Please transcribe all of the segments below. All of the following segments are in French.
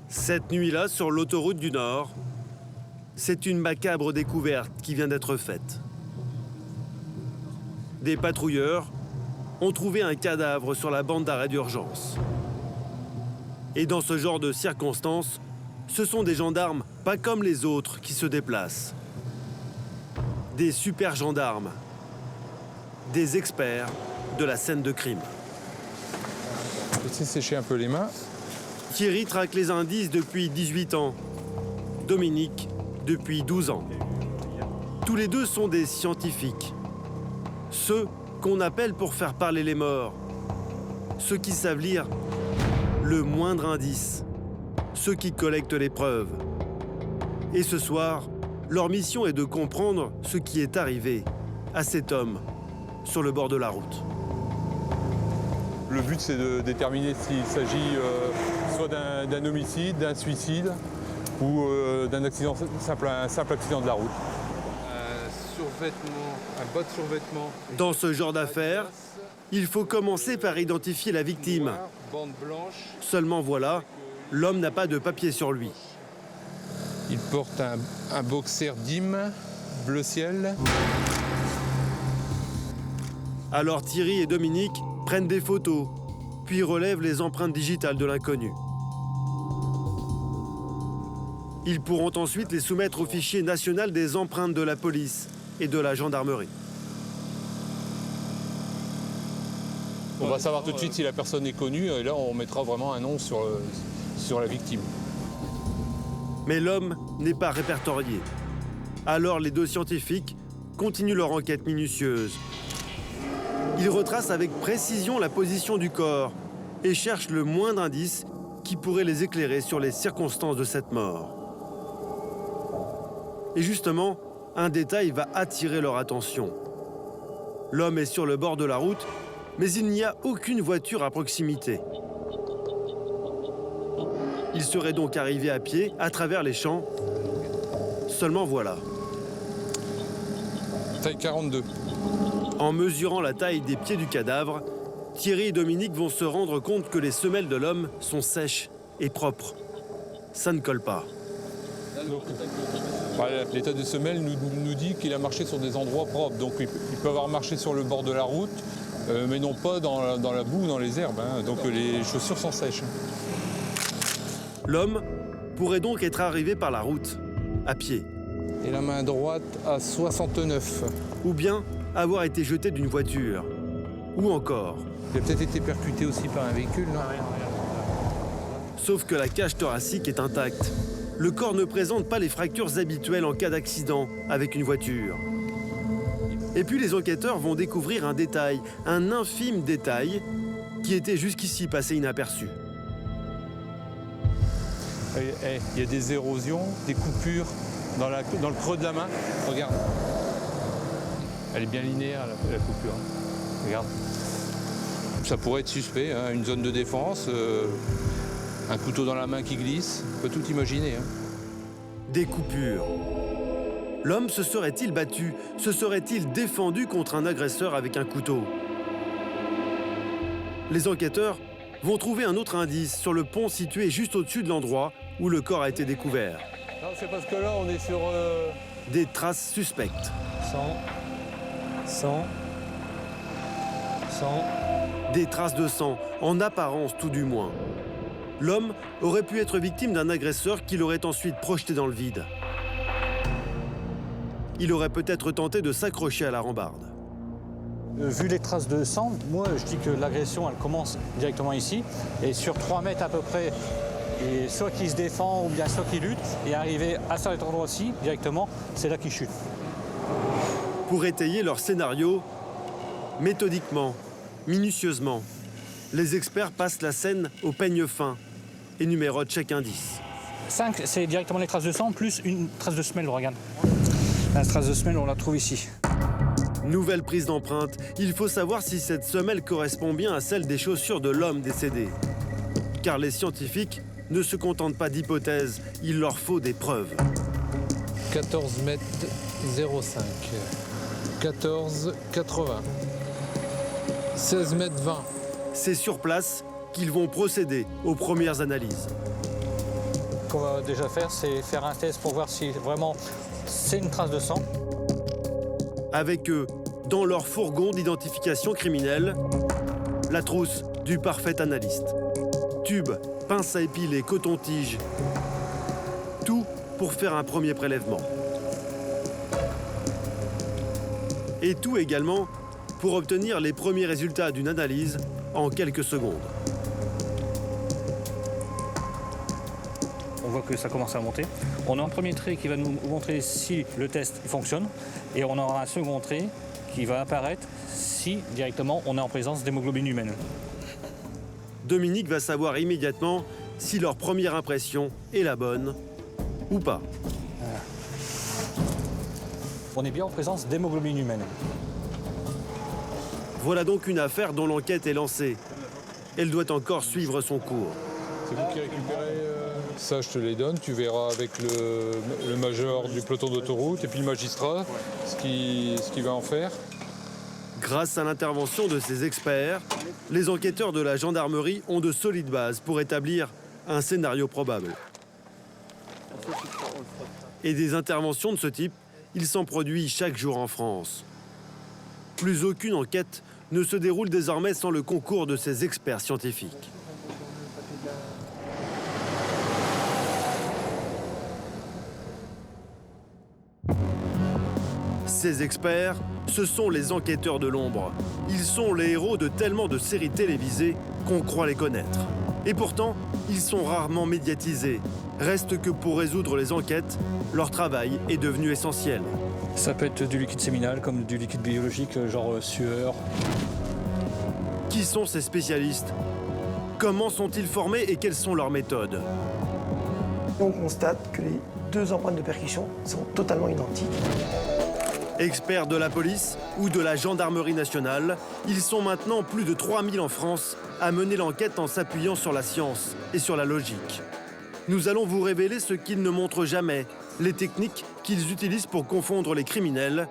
Cette nuit-là, sur l'autoroute du Nord, c'est une macabre découverte qui vient d'être faite. Des patrouilleurs ont trouvé un cadavre sur la bande d'arrêt d'urgence. Et dans ce genre de circonstances, ce sont des gendarmes pas comme les autres qui se déplacent. Des super gendarmes, des experts de la scène de crime. Laissez sécher un peu les mains. Thierry traque les indices depuis 18 ans. Dominique, depuis 12 ans. Tous les deux sont des scientifiques. Ceux qu'on appelle pour faire parler les morts. Ceux qui savent lire le moindre indice. Ceux qui collectent les preuves. Et ce soir, leur mission est de comprendre ce qui est arrivé à cet homme sur le bord de la route. Le but, c'est de déterminer s'il s'agit soit d'un homicide, d'un suicide ou d'un accident, un simple accident de la route. Un bas de survêtement. Dans ce genre d'affaires, il faut commencer par identifier la victime. Bande blanche. Seulement voilà, l'homme n'a pas de papier sur lui. Il porte un boxer Dim, bleu ciel. Alors Thierry et Dominique prennent des photos, puis relèvent les empreintes digitales de l'inconnu. Ils pourront ensuite les soumettre au fichier national des empreintes de la police et de la gendarmerie. On va savoir tout de suite si la personne est connue et là on mettra vraiment un nom sur la victime. Mais l'homme n'est pas répertorié. Alors les deux scientifiques continuent leur enquête minutieuse. Ils retracent avec précision la position du corps et cherchent le moindre indice qui pourrait les éclairer sur les circonstances de cette mort. Et justement, un détail va attirer leur attention. L'homme est sur le bord de la route, mais il n'y a aucune voiture à proximité. Il serait donc arrivé à pied à travers les champs. Seulement voilà. Taille 42. En mesurant la taille des pieds du cadavre, Thierry et Dominique vont se rendre compte que les semelles de l'homme sont sèches et propres. Ça ne colle pas. L'état de semelle nous dit qu'il a marché sur des endroits propres. Donc il peut avoir marché sur le bord de la route, mais non pas dans la boue ou dans les herbes. Donc les chaussures sont sèches. L'homme pourrait donc être arrivé par la route, à pied. Et la main droite à 69. Ou bien avoir été jeté d'une voiture. Ou encore. Il a peut-être été percuté aussi par un véhicule, non ? Sauf que la cage thoracique est intacte. Le corps ne présente pas les fractures habituelles en cas d'accident avec une voiture. Et puis les enquêteurs vont découvrir un détail, un infime détail, qui était jusqu'ici passé inaperçu. Il y a des érosions, des coupures dans le creux de la main. Regarde. Elle est bien linéaire, la coupure. Regarde. Ça pourrait être suspect, une zone de défense, un couteau dans la main qui glisse. On peut tout imaginer. Des coupures. L'homme se serait-il battu? Se serait-il défendu contre un agresseur avec un couteau? Les enquêteurs vont trouver un autre indice sur le pont situé juste au-dessus de l'endroit où le corps a été découvert. Non, c'est parce que là, on est sur... Des traces suspectes. 100. Des traces de sang, en apparence tout du moins. L'homme aurait pu être victime d'un agresseur qui l'aurait ensuite projeté dans le vide. Il aurait peut-être tenté de s'accrocher à la rambarde. Vu les traces de sang, moi je dis que l'agression elle commence directement ici et sur 3 mètres à peu près, et soit qu'il se défend ou bien soit qu'il lutte, et arrivé à cet endroit-ci directement, c'est là qu'il chute. Pour étayer leur scénario, méthodiquement, minutieusement, les experts passent la scène au peigne fin et numérotent chaque indice. 5, c'est directement les traces de sang plus une trace de semelle, regarde. La trace de semelle, on la trouve ici. Nouvelle prise d'empreinte, il faut savoir si cette semelle correspond bien à celle des chaussures de l'homme décédé. Car les scientifiques ne se contentent pas d'hypothèses, il leur faut des preuves. 14 mètres 05. 14,80. 16 mètres 20. C'est sur place qu'ils vont procéder aux premières analyses. qu'on va déjà faire, c'est faire un test pour voir si vraiment c'est une trace de sang. Avec eux, dans leur fourgon d'identification criminelle, la trousse du parfait analyste. Tube, pince à épiler, coton-tige, tout pour faire un premier prélèvement. Et tout également pour obtenir les premiers résultats d'une analyse en quelques secondes. On voit que ça commence à monter. On a un premier trait qui va nous montrer si le test fonctionne et on aura un second trait qui va apparaître si directement on est en présence d'hémoglobine humaine. Dominique va savoir immédiatement si leur première impression est la bonne ou pas. On est bien en présence d'hémoglobine humaine. Voilà donc une affaire dont l'enquête est lancée. Elle doit encore suivre son cours. C'est vous qui récupérez ça, je te les donne. Tu verras avec le major du peloton d'autoroute et puis le magistrat ce qu'il va en faire. Grâce à l'intervention de ces experts, les enquêteurs de la gendarmerie ont de solides bases pour établir un scénario probable. Et des interventions de ce type, il s'en produit chaque jour en France. Plus aucune enquête ne se déroule désormais sans le concours de ces experts scientifiques. Ces experts, ce sont les enquêteurs de l'ombre. Ils sont les héros de tellement de séries télévisées qu'on croit les connaître. Et pourtant, ils sont rarement médiatisés. Reste que pour résoudre les enquêtes, leur travail est devenu essentiel. Ça peut être du liquide séminal comme du liquide biologique, genre sueur. Qui sont ces spécialistes? Comment sont-ils formés et quelles sont leurs méthodes? On constate que les deux empreintes de percussion sont totalement identiques. Experts de la police ou de la gendarmerie nationale, ils sont maintenant plus de 3000 en France à mener l'enquête en s'appuyant sur la science et sur la logique. Nous allons vous révéler ce qu'ils ne montrent jamais, les techniques qu'ils utilisent pour confondre les criminels,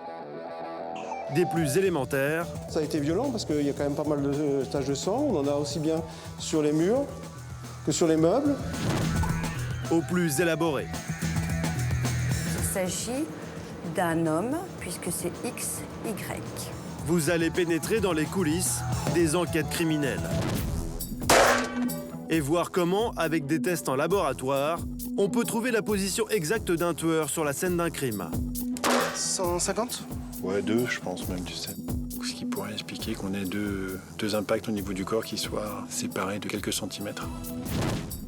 des plus élémentaires. Ça a été violent parce qu'il y a quand même pas mal de taches de sang. On en a aussi bien sur les murs que sur les meubles. Aux plus élaborés. Il s'agit d'un homme, puisque c'est XY. Vous allez pénétrer dans les coulisses des enquêtes criminelles. Et voir comment, avec des tests en laboratoire, on peut trouver la position exacte d'un tueur sur la scène d'un crime. 150 ? Ouais, 2, je pense même, tu sais. Ce qui pourrait expliquer qu'on ait deux impacts au niveau du corps qui soient séparés de quelques centimètres.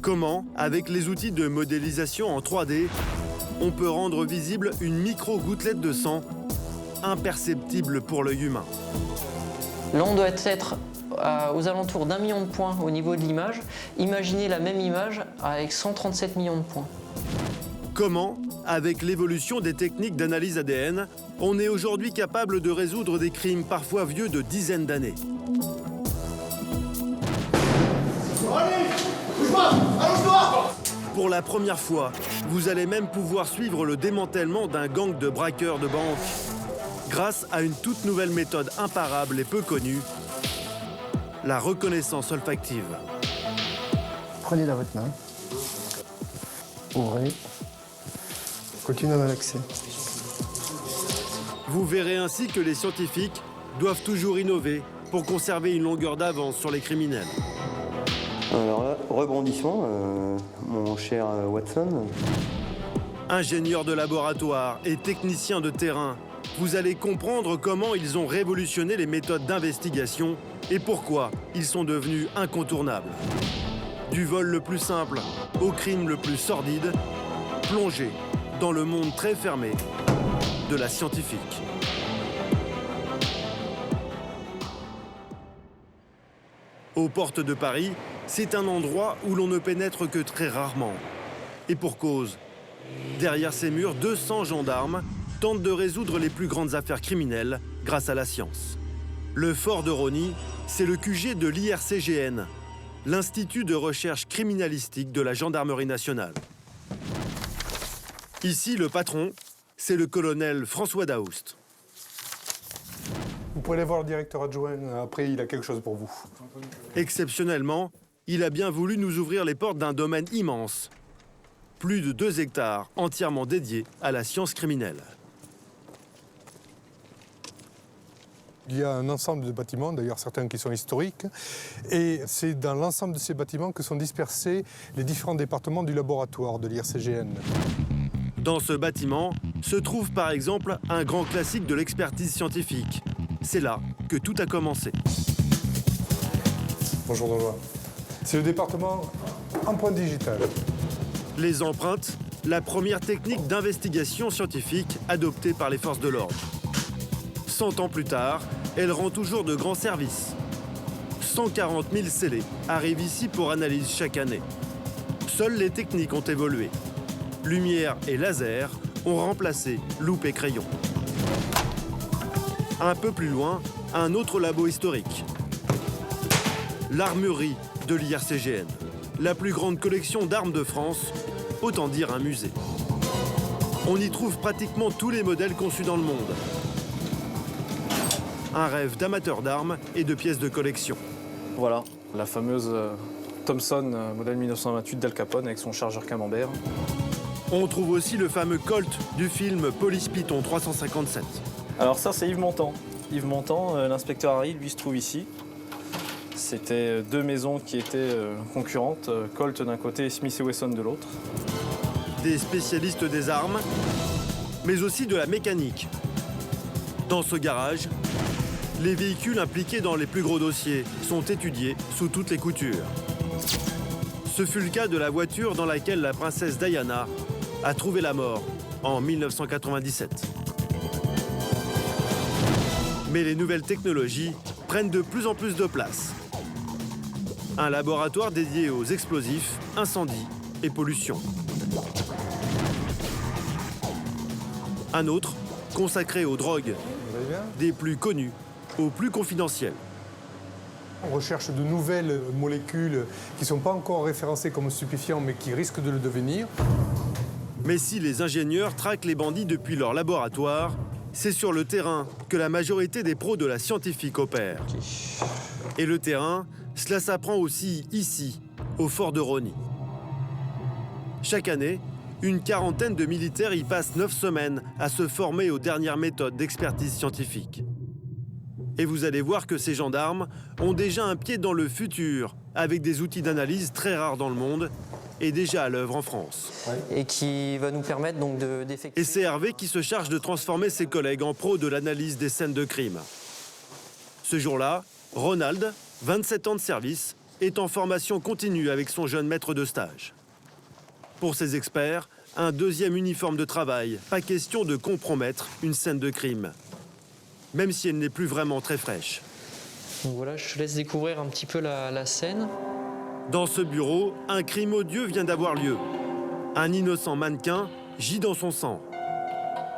Comment, avec les outils de modélisation en 3D, on peut rendre visible une micro-gouttelette de sang, imperceptible pour l'œil humain. L'on doit être aux alentours d'1 million de points au niveau de l'image. Imaginez la même image avec 137 millions de points. Comment, avec l'évolution des techniques d'analyse ADN, on est aujourd'hui capable de résoudre des crimes parfois vieux de dizaines d'années. Pour la première fois, vous allez même pouvoir suivre le démantèlement d'un gang de braqueurs de banque grâce à une toute nouvelle méthode imparable et peu connue, la reconnaissance olfactive. Prenez dans votre main. Ouvrez. Continuez à malaxer. Vous verrez ainsi que les scientifiques doivent toujours innover pour conserver une longueur d'avance sur les criminels. Alors là, rebondissement, mon cher Watson. Ingénieurs de laboratoire et techniciens de terrain, vous allez comprendre comment ils ont révolutionné les méthodes d'investigation et pourquoi ils sont devenus incontournables. Du vol le plus simple au crime le plus sordide, plongé dans le monde très fermé de la scientifique. Aux portes de Paris, c'est un endroit où l'on ne pénètre que très rarement. Et pour cause. Derrière ces murs, 200 gendarmes tentent de résoudre les plus grandes affaires criminelles grâce à la science. Le fort de Rosny, c'est le QG de l'IRCGN, l'Institut de recherche criminalistique de la Gendarmerie nationale. Ici, le patron, c'est le colonel François Daoust. Vous pouvez aller voir le directeur adjoint, après il a quelque chose pour vous. Exceptionnellement, il a bien voulu nous ouvrir les portes d'un domaine immense. Plus de 2 hectares entièrement dédiés à la science criminelle. Il y a un ensemble de bâtiments, d'ailleurs certains qui sont historiques, et c'est dans l'ensemble de ces bâtiments que sont dispersés les différents départements du laboratoire de l'IRCGN. Dans ce bâtiment se trouve par exemple un grand classique de l'expertise scientifique. C'est là que tout a commencé. Bonjour Benoît. C'est le département empreinte digitale. Les empreintes, la première technique d'investigation scientifique adoptée par les forces de l'ordre. 100 ans plus tard, elle rend toujours de grands services. 140 000 scellés arrivent ici pour analyse chaque année. Seules les techniques ont évolué. Lumière et laser ont remplacé loupe et crayon. Un peu plus loin, un autre labo historique. L'armurerie de l'IRCGN, la plus grande collection d'armes de France, autant dire un musée. On y trouve pratiquement tous les modèles conçus dans le monde. Un rêve d'amateur d'armes et de pièces de collection. Voilà, la fameuse Thompson modèle 1928 d'Al Capone avec son chargeur camembert. On trouve aussi le fameux Colt du film Police Python 357. Alors ça, c'est Yves Montand. Yves Montand, l'inspecteur Harry, lui, se trouve ici. C'était 2 maisons qui étaient concurrentes, Colt d'un côté et Smith & Wesson de l'autre. Des spécialistes des armes, mais aussi de la mécanique. Dans ce garage, les véhicules impliqués dans les plus gros dossiers sont étudiés sous toutes les coutures. Ce fut le cas de la voiture dans laquelle la princesse Diana a trouvé la mort en 1997. Mais les nouvelles technologies prennent de plus en plus de place. Un laboratoire dédié aux explosifs, incendies et pollution. Un autre consacré aux drogues, des plus connues aux plus confidentielles. On recherche de nouvelles molécules qui ne sont pas encore référencées comme stupéfiants mais qui risquent de le devenir. Mais si les ingénieurs traquent les bandits depuis leur laboratoire, c'est sur le terrain que la majorité des pros de la scientifique opèrent. Et le terrain, cela s'apprend aussi ici, au fort de Rosny. Chaque année, une quarantaine de militaires y passent 9 semaines à se former aux dernières méthodes d'expertise scientifique. Et vous allez voir que ces gendarmes ont déjà un pied dans le futur, avec des outils d'analyse très rares dans le monde et déjà à l'œuvre en France. Et qui va nous permettre donc d'effectuer... Et c'est Hervé qui se charge de transformer ses collègues en pros de l'analyse des scènes de crime. Ce jour-là, Ronald, 27 ans de service, est en formation continue avec son jeune maître de stage. Pour ces experts, un deuxième uniforme de travail, pas question de compromettre une scène de crime, même si elle n'est plus vraiment très fraîche. Donc voilà, je te laisse découvrir un petit peu la scène. Dans ce bureau, un crime odieux vient d'avoir lieu. Un innocent mannequin gît dans son sang.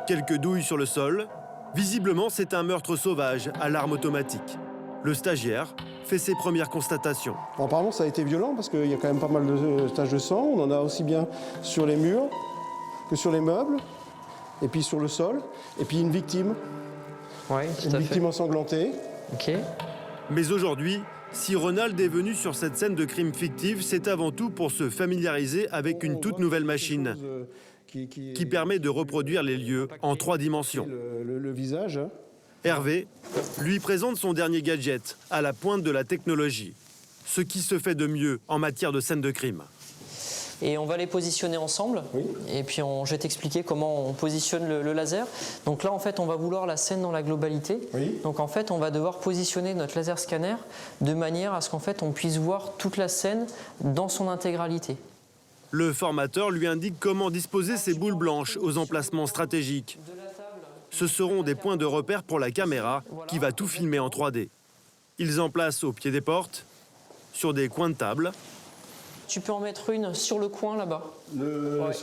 Quelques douilles sur le sol. Visiblement, c'est un meurtre sauvage à l'arme automatique. Le stagiaire fait ses premières constatations. Bon, apparemment, ça a été violent parce qu'il y a quand même pas mal de taches de sang. On en a aussi bien sur les murs que sur les meubles, et puis sur le sol, et puis une victime. Oui, une victime ensanglantée. Ok. Mais aujourd'hui, si Ronald est venu sur cette scène de crime fictive, c'est avant tout pour se familiariser avec une toute nouvelle machine qui permet de reproduire les lieux en 3 dimensions. Le visage. Hervé lui présente son dernier gadget à la pointe de la technologie, ce qui se fait de mieux en matière de scène de crime. Et on va les positionner ensemble. Oui. Et puis je vais t'expliquer comment on positionne le laser. Donc là, en fait, on va vouloir la scène dans la globalité. Oui. Donc en fait, on va devoir positionner notre laser scanner de manière à ce qu'en fait, on puisse voir toute la scène dans son intégralité. Le formateur lui indique comment disposer ses boules blanches aux emplacements stratégiques. Ce seront des points de repère pour la caméra qui va tout filmer en 3D. Ils en placent au pied des portes, sur des coins de table. Tu peux en mettre une sur le coin là-bas,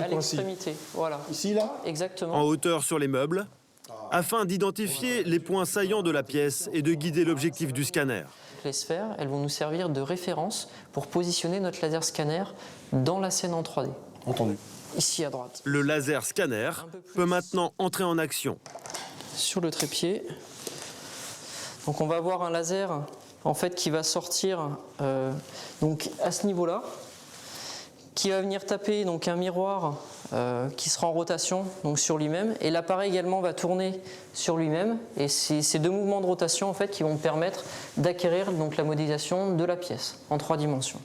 à l'extrémité. Voilà. Ici, là? Exactement. En hauteur sur les meubles, afin d'identifier les points saillants de la pièce et de guider l'objectif du scanner. Les sphères, elles vont nous servir de référence pour positionner notre laser scanner dans la scène en 3D. Entendu. Ici à droite. Le laser scanner peut maintenant entrer en action. Sur le trépied. Donc on va avoir un laser en fait qui va sortir donc à ce niveau-là, qui va venir taper donc un miroir qui sera en rotation donc sur lui-même, et l'appareil également va tourner sur lui-même, et c'est ces deux mouvements de rotation en fait qui vont me permettre d'acquérir donc la modélisation de la pièce en 3 dimensions.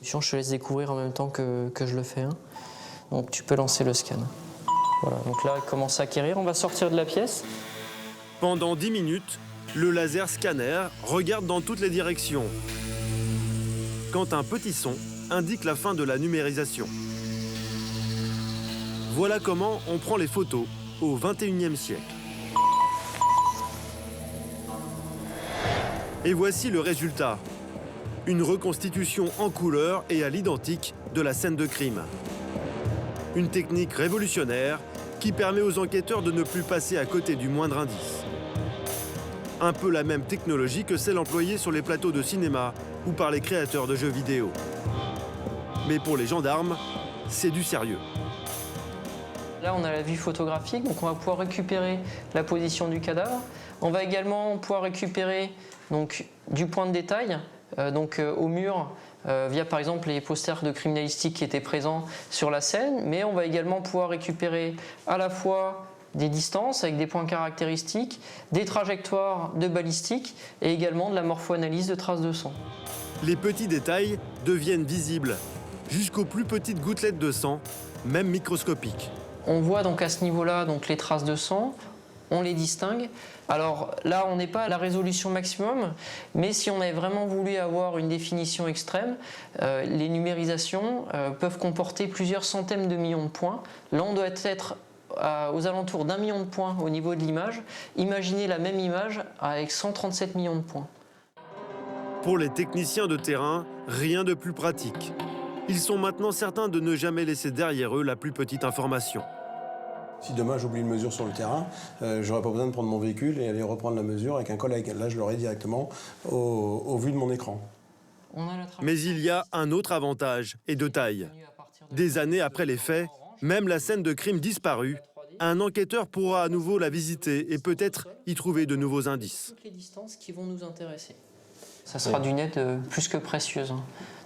Je te laisse découvrir en même temps que je le fais. Donc tu peux lancer le scan. Voilà, donc là il commence à acquérir, on va sortir de la pièce. Pendant 10 minutes, le laser scanner regarde dans toutes les directions. Quand un petit son indique la fin de la numérisation. Voilà comment on prend les photos au XXIe siècle. Et voici le résultat. Une reconstitution en couleur et à l'identique de la scène de crime. Une technique révolutionnaire qui permet aux enquêteurs de ne plus passer à côté du moindre indice. Un peu la même technologie que celle employée sur les plateaux de cinéma ou par les créateurs de jeux vidéo. Mais pour les gendarmes, c'est du sérieux. Là, on a la vue photographique, donc on va pouvoir récupérer la position du cadavre. On va également pouvoir récupérer donc, du point de détail, au mur, via par exemple les posters de criminalistique qui étaient présents sur la scène, mais on va également pouvoir récupérer à la fois des distances avec des points caractéristiques, des trajectoires de balistique et également de la morpho-analyse de traces de sang. Les petits détails deviennent visibles, jusqu'aux plus petites gouttelettes de sang, même microscopiques. On voit donc à ce niveau-là donc les traces de sang, on les distingue. Alors là, on n'est pas à la résolution maximum, mais si on avait vraiment voulu avoir une définition extrême, les numérisations peuvent comporter plusieurs centaines de millions de points. Là, on doit être aux alentours d'1 million de points au niveau de l'image. Imaginez la même image avec 137 millions de points. Pour les techniciens de terrain, rien de plus pratique. Ils sont maintenant certains de ne jamais laisser derrière eux la plus petite information. Si demain j'oublie une mesure sur le terrain, j'aurais pas besoin de prendre mon véhicule et aller reprendre la mesure avec un collègue. Là, je l'aurai directement au vu de mon écran. Mais il y a un autre avantage, et de taille. Des années après les faits, même la scène de crime disparue, un enquêteur pourra à nouveau la visiter et peut-être y trouver de nouveaux indices. Toutes les distances qui vont nous intéresser. Ça sera d'une aide plus que précieuse,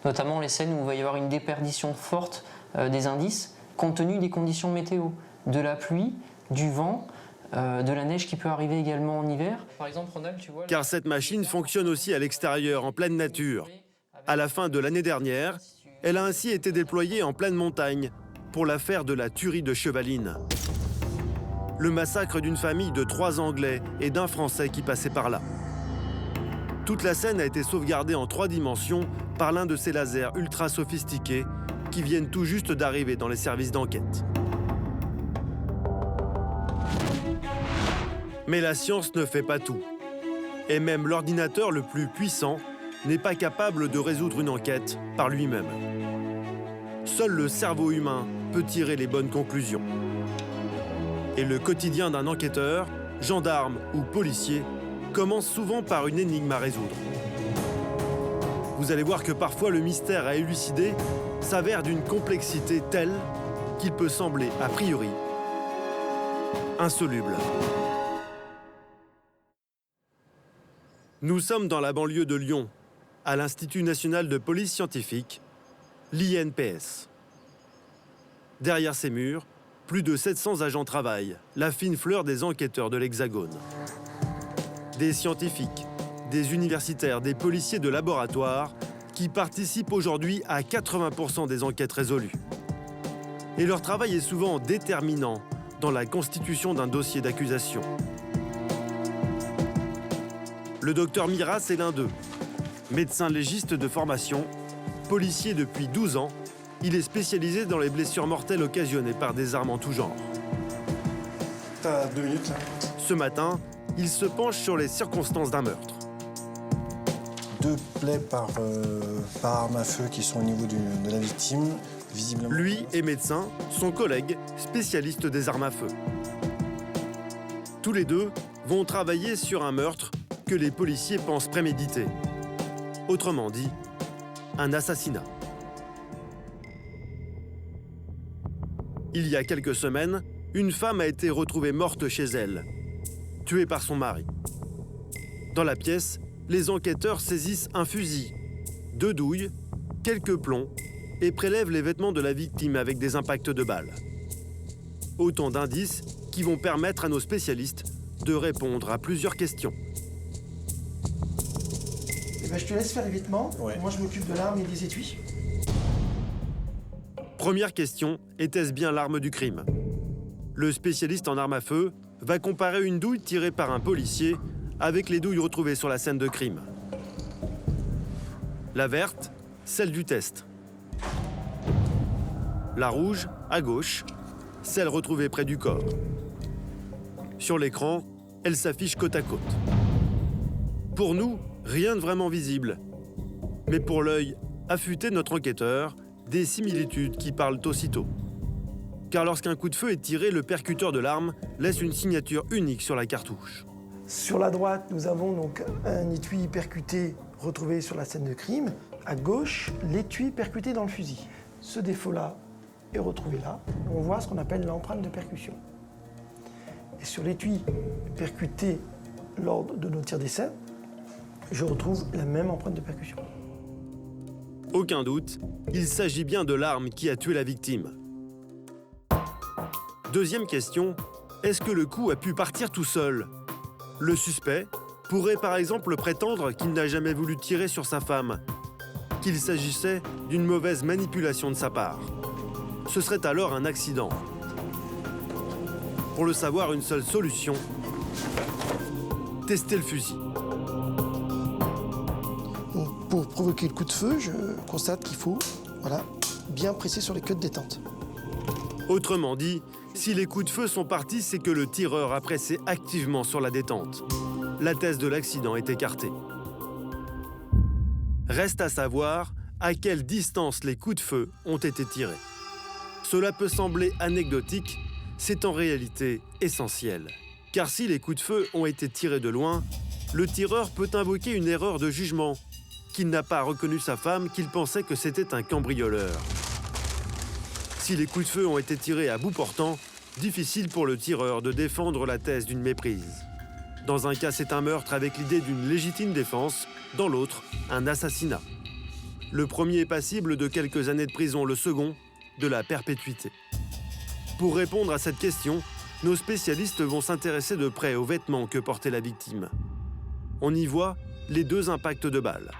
notamment les scènes où il va y avoir une déperdition forte des indices, compte tenu des conditions météo, de la pluie, du vent, de la neige qui peut arriver également en hiver. Par exemple, Ronald, tu vois... Car cette machine fonctionne aussi à l'extérieur, en pleine nature. À la fin de l'année dernière, elle a ainsi été déployée en pleine montagne pour l'affaire de la tuerie de Chevaline. Le massacre d'une famille de 3 Anglais et d'un Français qui passait par là. Toute la scène a été sauvegardée en 3 dimensions par l'un de ces lasers ultra sophistiqués qui viennent tout juste d'arriver dans les services d'enquête. Mais la science ne fait pas tout. Et même l'ordinateur le plus puissant n'est pas capable de résoudre une enquête par lui-même. Seul le cerveau humain peut tirer les bonnes conclusions. Et le quotidien d'un enquêteur, gendarme ou policier, commence souvent par une énigme à résoudre. Vous allez voir que parfois le mystère à élucider s'avère d'une complexité telle qu'il peut sembler, a priori, insoluble. Nous sommes dans la banlieue de Lyon, à l'Institut national de police scientifique, l'INPS. Derrière ces murs, plus de 700 agents travaillent, la fine fleur des enquêteurs de l'Hexagone. Des scientifiques, des universitaires, des policiers de laboratoire qui participent aujourd'hui à 80% des enquêtes résolues. Et leur travail est souvent déterminant dans la constitution d'un dossier d'accusation. Le docteur Miras est l'un d'eux. Médecin légiste de formation, policier depuis 12 ans, il est spécialisé dans les blessures mortelles occasionnées par des armes en tout genre. T'as 2 minutes là. Ce matin, il se penche sur les circonstances d'un meurtre. 2 plaies par arme à feu qui sont au niveau de la victime, visiblement. Lui est médecin, son collègue, spécialiste des armes à feu. Tous les deux vont travailler sur un meurtre que les policiers pensent prémédité. Autrement dit, un assassinat. Il y a quelques semaines, une femme a été retrouvée morte chez elle, tuée par son mari. Dans la pièce, les enquêteurs saisissent un fusil, 2 douilles, quelques plombs et prélève les vêtements de la victime avec des impacts de balles. Autant d'indices qui vont permettre à nos spécialistes de répondre à plusieurs questions. Eh ben, je te laisse faire les vêtements. Ouais. Moi, je m'occupe de l'arme et des étuis. Première question, était-ce bien l'arme du crime? Le spécialiste en armes à feu va comparer une douille tirée par un policier avec les douilles retrouvées sur la scène de crime. La verte, celle du test. La rouge, à gauche, celle retrouvée près du corps. Sur l'écran, elle s'affiche côte à côte. Pour nous, rien de vraiment visible. Mais pour l'œil affûté de notre enquêteur, des similitudes qui parlent aussitôt. Car lorsqu'un coup de feu est tiré, le percuteur de l'arme laisse une signature unique sur la cartouche. Sur la droite, nous avons donc un étui percuté retrouvé sur la scène de crime. À gauche, l'étui percuté dans le fusil. Ce défaut-là est retrouvé là. On voit ce qu'on appelle l'empreinte de percussion. Et sur l'étui percuté lors de nos tirs d'essai, je retrouve la même empreinte de percussion. Aucun doute, il s'agit bien de l'arme qui a tué la victime. Deuxième question, est-ce que le coup a pu partir tout seul? Le suspect pourrait par exemple prétendre qu'il n'a jamais voulu tirer sur sa femme, qu'il s'agissait d'une mauvaise manipulation de sa part. Ce serait alors un accident. Pour le savoir, une seule solution, tester le fusil. Donc, pour provoquer le coup de feu, je constate qu'il faut bien presser sur les queues de détente. Autrement dit, si les coups de feu sont partis, c'est que le tireur a pressé activement sur la détente. La thèse de l'accident est écartée. Reste à savoir à quelle distance les coups de feu ont été tirés. Cela peut sembler anecdotique, c'est en réalité essentiel. Car si les coups de feu ont été tirés de loin, le tireur peut invoquer une erreur de jugement, qu'il n'a pas reconnu sa femme, qu'il pensait que c'était un cambrioleur. Si les coups de feu ont été tirés à bout portant, difficile pour le tireur de défendre la thèse d'une méprise. Dans un cas, c'est un meurtre avec l'idée d'une légitime défense, dans l'autre, un assassinat. Le premier est passible de quelques années de prison, le second, de la perpétuité. Pour répondre à cette question, nos spécialistes vont s'intéresser de près aux vêtements que portait la victime. On y voit les 2 impacts de balles,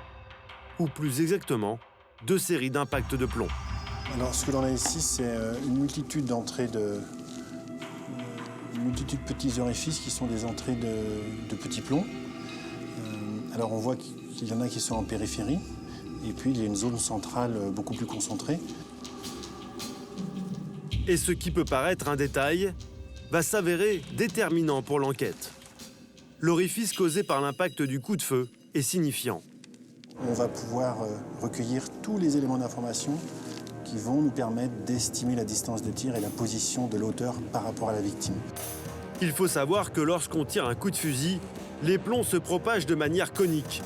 ou plus exactement, 2 séries d'impacts de plomb. Alors, ce que l'on a ici, c'est une multitude d'entrées une multitude de petits orifices qui sont des entrées de petits plombs. Alors, on voit qu'il y en a qui sont en périphérie, et puis il y a une zone centrale beaucoup plus concentrée. Et ce qui peut paraître un détail va s'avérer déterminant pour l'enquête. L'orifice causé par l'impact du coup de feu est signifiant. On va pouvoir recueillir tous les éléments d'information qui vont nous permettre d'estimer la distance de tir et la position de l'auteur par rapport à la victime. Il faut savoir que lorsqu'on tire un coup de fusil, les plombs se propagent de manière conique.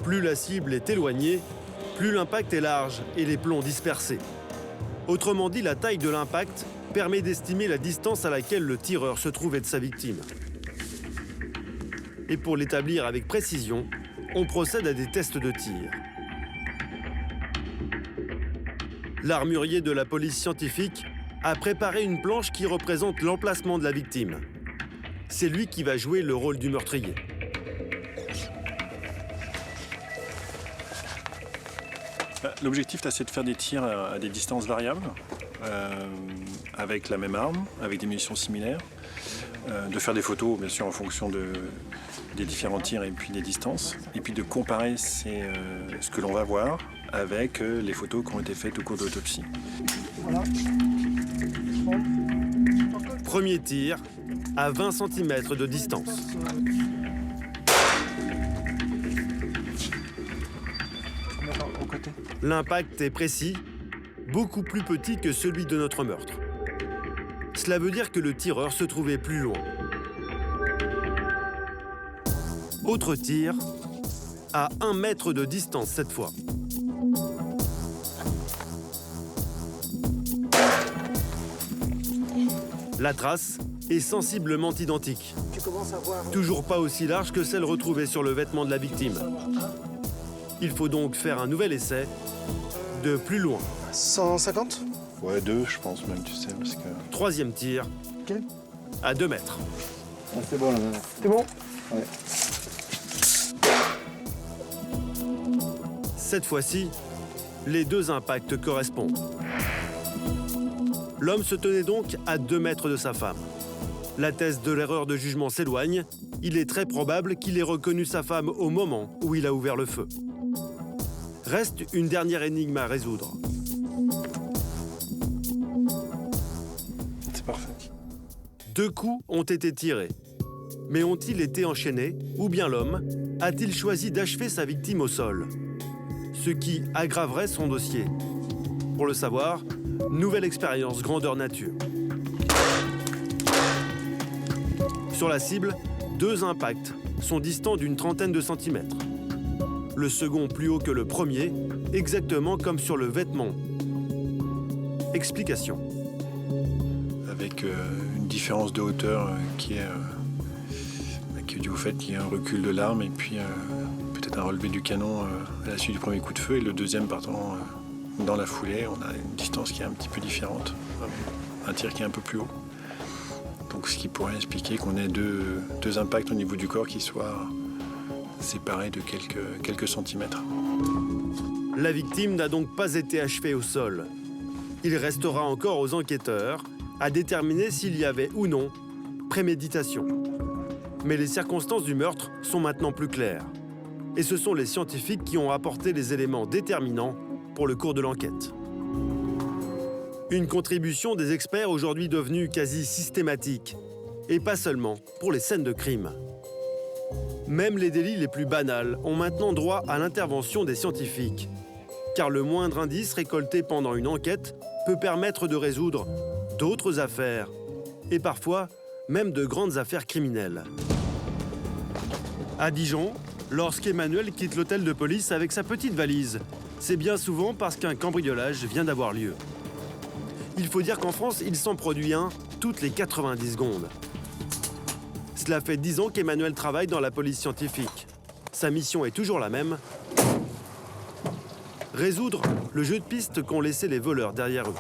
Plus la cible est éloignée, plus l'impact est large et les plombs dispersés. Autrement dit, la taille de l'impact permet d'estimer la distance à laquelle le tireur se trouvait de sa victime. Et pour l'établir avec précision, on procède à des tests de tir. L'armurier de la police scientifique a préparé une planche qui représente l'emplacement de la victime. C'est lui qui va jouer le rôle du meurtrier. L'objectif, c'est de faire des tirs à des distances variables, avec la même arme, avec des munitions similaires, de faire des photos, bien sûr, en fonction des différents tirs et puis des distances, et puis de comparer ce que l'on va voir avec les photos qui ont été faites au cours de l'autopsie. Voilà. Premier tir, à 20 cm de distance. L'impact est précis, beaucoup plus petit que celui de notre meurtre. Cela veut dire que le tireur se trouvait plus loin. Autre tir, à 1 mètre de distance cette fois. La trace est sensiblement identique. Toujours pas aussi large que celle retrouvée sur le vêtement de la victime. Il faut donc faire un nouvel essai de plus loin. 150 ? Ouais, 2, je pense même, tu sais, parce que... Troisième tir, Ok. à 2 mètres. Ah, c'est bon là. C'est bon? Ouais. Cette fois-ci, les 2 impacts correspondent. L'homme se tenait donc à 2 mètres de sa femme. La thèse de l'erreur de jugement s'éloigne. Il est très probable qu'il ait reconnu sa femme au moment où il a ouvert le feu. Reste une dernière énigme à résoudre. C'est parfait. 2 coups ont été tirés. Mais ont-ils été enchaînés? Ou bien l'homme a-t-il choisi d'achever sa victime au sol? Ce qui aggraverait son dossier. Pour le savoir, nouvelle expérience grandeur nature. Sur la cible, 2 impacts sont distants d'une trentaine de centimètres. Le second plus haut que le premier, exactement comme sur le vêtement. Explication. Avec une différence de hauteur qui est due au fait qu'il y a un recul de l'arme et puis peut-être un relevé du canon à la suite du premier coup de feu et le deuxième partant dans la foulée. On a une distance qui est un petit peu différente, un tir qui est un peu plus haut. Donc ce qui pourrait expliquer qu'on ait deux impacts au niveau du corps qui soient séparés de quelques centimètres. La victime n'a donc pas été achevée au sol. Il restera encore aux enquêteurs à déterminer s'il y avait ou non préméditation. Mais les circonstances du meurtre sont maintenant plus claires. Et ce sont les scientifiques qui ont apporté les éléments déterminants pour le cours de l'enquête. Une contribution des experts aujourd'hui devenue quasi systématique. Et pas seulement pour les scènes de crime. Même les délits les plus banals ont maintenant droit à l'intervention des scientifiques. Car le moindre indice récolté pendant une enquête peut permettre de résoudre d'autres affaires. Et parfois, même de grandes affaires criminelles. À Dijon, lorsqu'Emmanuel quitte l'hôtel de police avec sa petite valise, c'est bien souvent parce qu'un cambriolage vient d'avoir lieu. Il faut dire qu'en France, il s'en produit un toutes les 90 secondes. Cela fait 10 ans qu'Emmanuel travaille dans la police scientifique. Sa mission est toujours la même. Résoudre le jeu de pistes qu'ont laissé les voleurs derrière eux.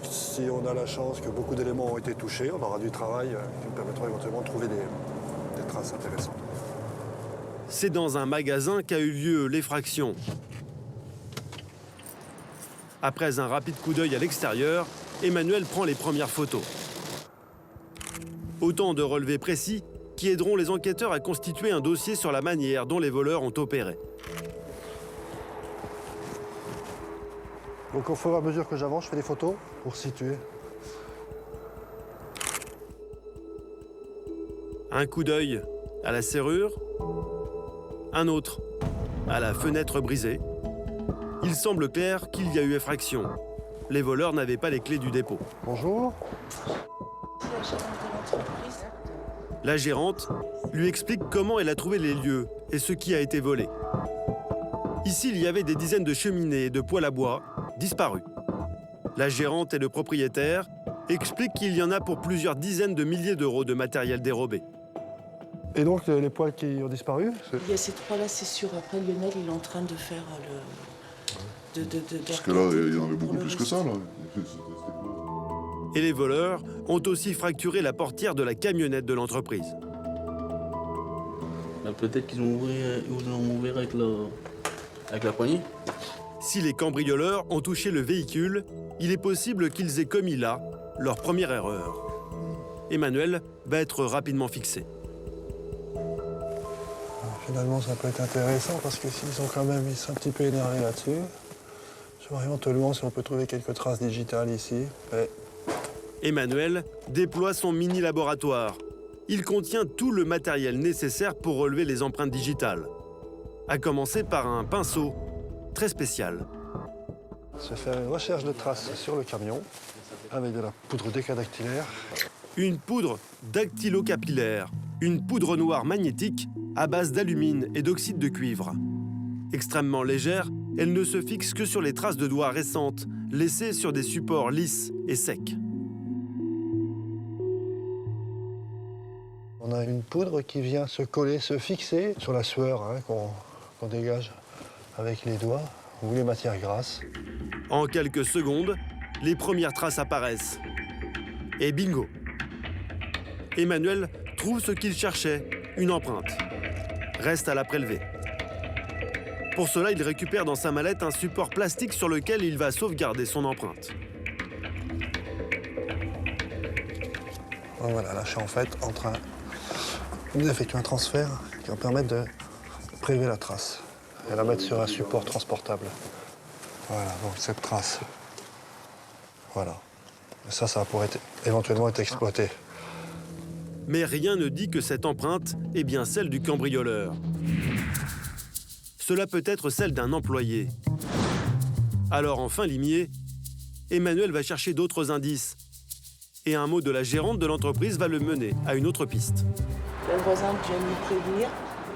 Si on a la chance que beaucoup d'éléments ont été touchés, on aura du travail qui nous permettra éventuellement de trouver des traces intéressantes. C'est dans un magasin qu'a eu lieu l'effraction. Après un rapide coup d'œil à l'extérieur, Emmanuel prend les premières photos. Autant de relevés précis qui aideront les enquêteurs à constituer un dossier sur la manière dont les voleurs ont opéré. Donc au fur et à mesure que j'avance, je fais des photos pour situer. Un coup d'œil à la serrure, un autre à la fenêtre brisée. Il semble clair qu'il y a eu effraction. Les voleurs n'avaient pas les clés du dépôt. Bonjour. La gérante lui explique comment elle a trouvé les lieux et ce qui a été volé. Ici, il y avait des dizaines de cheminées et de poêles à bois disparus. La gérante et le propriétaire expliquent qu'il y en a pour plusieurs dizaines de milliers d'euros de matériel dérobé. Et donc les poêles qui ont disparu? Il y a ces trois-là, c'est sûr. Après, Lionel, il est en train de faire Parce que là, il y en avait beaucoup plus que ça, là. Et les voleurs ont aussi fracturé la portière de la camionnette de l'entreprise. Peut-être qu'ils ont ouvert avec la poignée. Si les cambrioleurs ont touché le véhicule, il est possible qu'ils aient commis là leur première erreur. Emmanuel va être rapidement fixé. Finalement, ça peut être intéressant parce que s'ils ont quand même, ils sont un petit peu énervés là-dessus. Je vois éventuellement si on peut trouver quelques traces digitales ici. Ouais. Emmanuel déploie son mini-laboratoire. Il contient tout le matériel nécessaire pour relever les empreintes digitales. À commencer par un pinceau très spécial. Se faire une recherche de traces sur le camion avec de la poudre décadactylaire. Une poudre dactylocapillaire, une poudre noire magnétique à base d'alumine et d'oxyde de cuivre. Extrêmement légère, elle ne se fixe que sur les traces de doigts récentes, laissées sur des supports lisses et secs. On a une poudre qui vient se coller, se fixer sur la sueur qu'on dégage avec les doigts ou les matières grasses. En quelques secondes, les premières traces apparaissent. Et bingo! Emmanuel trouve ce qu'il cherchait, une empreinte. Reste à la prélever. Pour cela, il récupère dans sa mallette un support plastique sur lequel il va sauvegarder son empreinte. Voilà, là je suis en fait en train d'effectuer un transfert qui va permettre de prélever la trace et la mettre sur un support transportable. Voilà, donc cette trace. Voilà. Et ça pourrait éventuellement être exploité. Mais rien ne dit que cette empreinte est bien celle du cambrioleur. Cela peut être celle d'un employé. Alors en fin limier, Emmanuel va chercher d'autres indices. Et un mot de la gérante de l'entreprise va le mener à une autre piste. Le voisin vient nous prévenir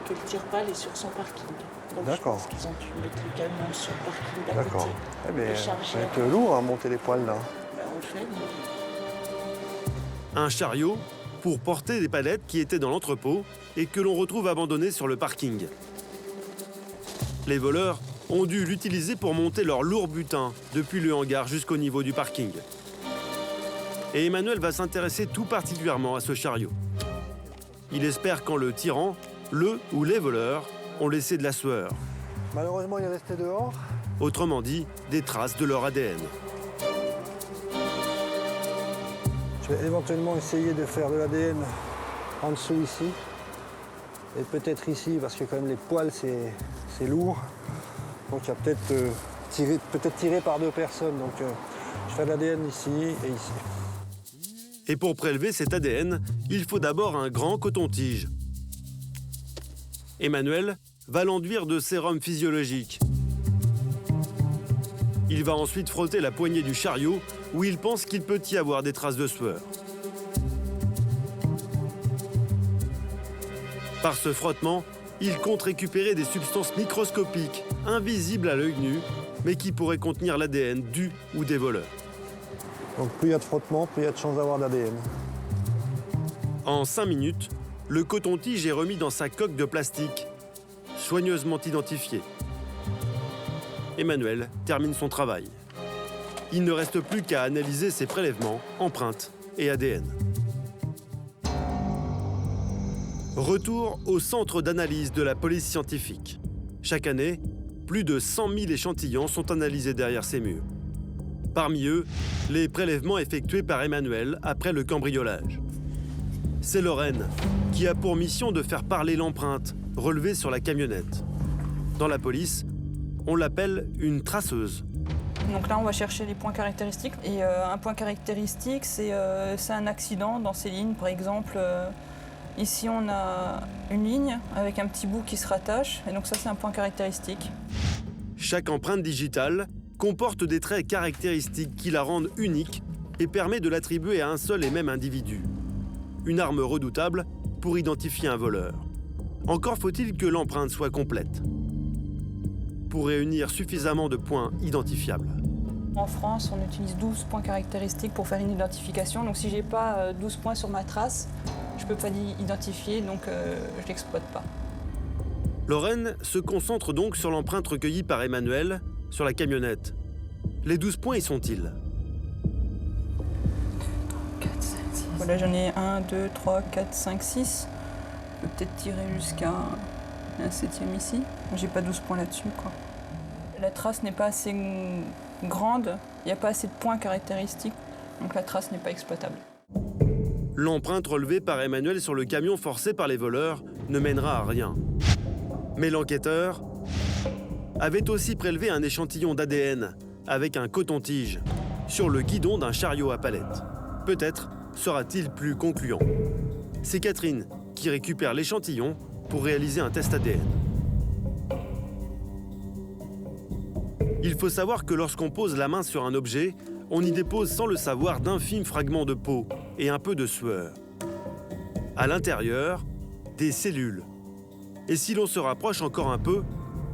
que le tire-balle est sur son parking. Donc je pense qu'ils ont dû mettre le camion sur le parking d'à côté. Eh bien, ça va être lourd à monter les poils là. Ben, on le fait, Un chariot pour porter des palettes qui étaient dans l'entrepôt et que l'on retrouve abandonnées sur le parking. Les voleurs ont dû l'utiliser pour monter leur lourd butin depuis le hangar jusqu'au niveau du parking. Et Emmanuel va s'intéresser tout particulièrement à ce chariot. Il espère qu'en le tirant, le ou les voleurs ont laissé de la sueur. Malheureusement, il est resté dehors. Autrement dit, des traces de leur ADN. Je vais éventuellement essayer de faire de l'ADN en dessous ici. Et peut-être ici, parce que quand même les poils, c'est lourd. Donc il y a peut-être tiré par deux personnes. Donc je fais de l'ADN ici et ici. Et pour prélever cet ADN, il faut d'abord un grand coton-tige. Emmanuel va l'enduire de sérum physiologique. Il va ensuite frotter la poignée du chariot où il pense qu'il peut y avoir des traces de sueur. Par ce frottement, il compte récupérer des substances microscopiques, invisibles à l'œil nu, mais qui pourraient contenir l'ADN du ou des voleurs. Donc plus il y a de frottement, plus il y a de chances d'avoir d'ADN. En 5 minutes, le coton-tige est remis dans sa coque de plastique, soigneusement identifié. Emmanuel termine son travail. Il ne reste plus qu'à analyser ses prélèvements, empreintes et ADN. Retour au centre d'analyse de la police scientifique. Chaque année, plus de 100 000 échantillons sont analysés derrière ces murs. Parmi eux, les prélèvements effectués par Emmanuel après le cambriolage. C'est Lorraine qui a pour mission de faire parler l'empreinte relevée sur la camionnette. Dans la police, on l'appelle une traceuse. Donc là, on va chercher les points caractéristiques. Et un point caractéristique, c'est un accident dans ces lignes. Par exemple, ici, on a une ligne avec un petit bout qui se rattache. Et donc ça, c'est un point caractéristique. Chaque empreinte digitale comporte des traits caractéristiques qui la rendent unique et permet de l'attribuer à un seul et même individu. Une arme redoutable pour identifier un voleur. Encore faut-il que l'empreinte soit complète pour réunir suffisamment de points identifiables. En France, on utilise 12 points caractéristiques pour faire une identification. Donc si je n'ai pas 12 points sur ma trace, je ne peux pas l'identifier, donc je ne l'exploite pas. Lorraine se concentre donc sur l'empreinte recueillie par Emmanuel sur la camionnette. Les 12 points y sont-ils? 4, 5, 6. Voilà, j'en ai 1, 2, 3, 4, 5, 6. Je peux peut-être tirer jusqu'à un 7e ici. J'ai pas 12 points là-dessus, quoi. La trace n'est pas assez grande, il n'y a pas assez de points caractéristiques, donc la trace n'est pas exploitable. L'empreinte relevée par Emmanuel sur le camion forcé par les voleurs ne mènera à rien. Mais l'enquêteur avait aussi prélevé un échantillon d'ADN avec un coton-tige sur le guidon d'un chariot à palettes. Peut-être sera-t-il plus concluant. C'est Catherine qui récupère l'échantillon pour réaliser un test ADN. Il faut savoir que lorsqu'on pose la main sur un objet, on y dépose sans le savoir d'infimes fragments de peau et un peu de sueur. À l'intérieur, des cellules. Et si l'on se rapproche encore un peu,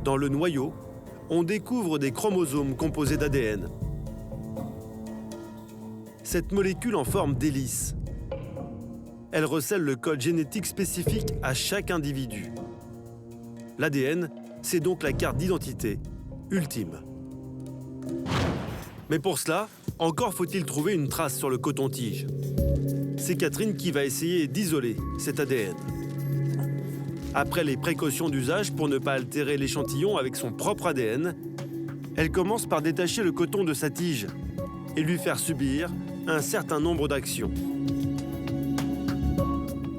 dans le noyau, on découvre des chromosomes composés d'ADN. Cette molécule en forme d'hélice. Elle recèle le code génétique spécifique à chaque individu. L'ADN c'est donc la carte d'identité ultime. Mais pour cela, encore faut-il trouver une trace sur le coton-tige. C'est Catherine qui va essayer d'isoler cet ADN. Après les précautions d'usage pour ne pas altérer l'échantillon avec son propre ADN, elle commence par détacher le coton de sa tige et lui faire subir un certain nombre d'actions.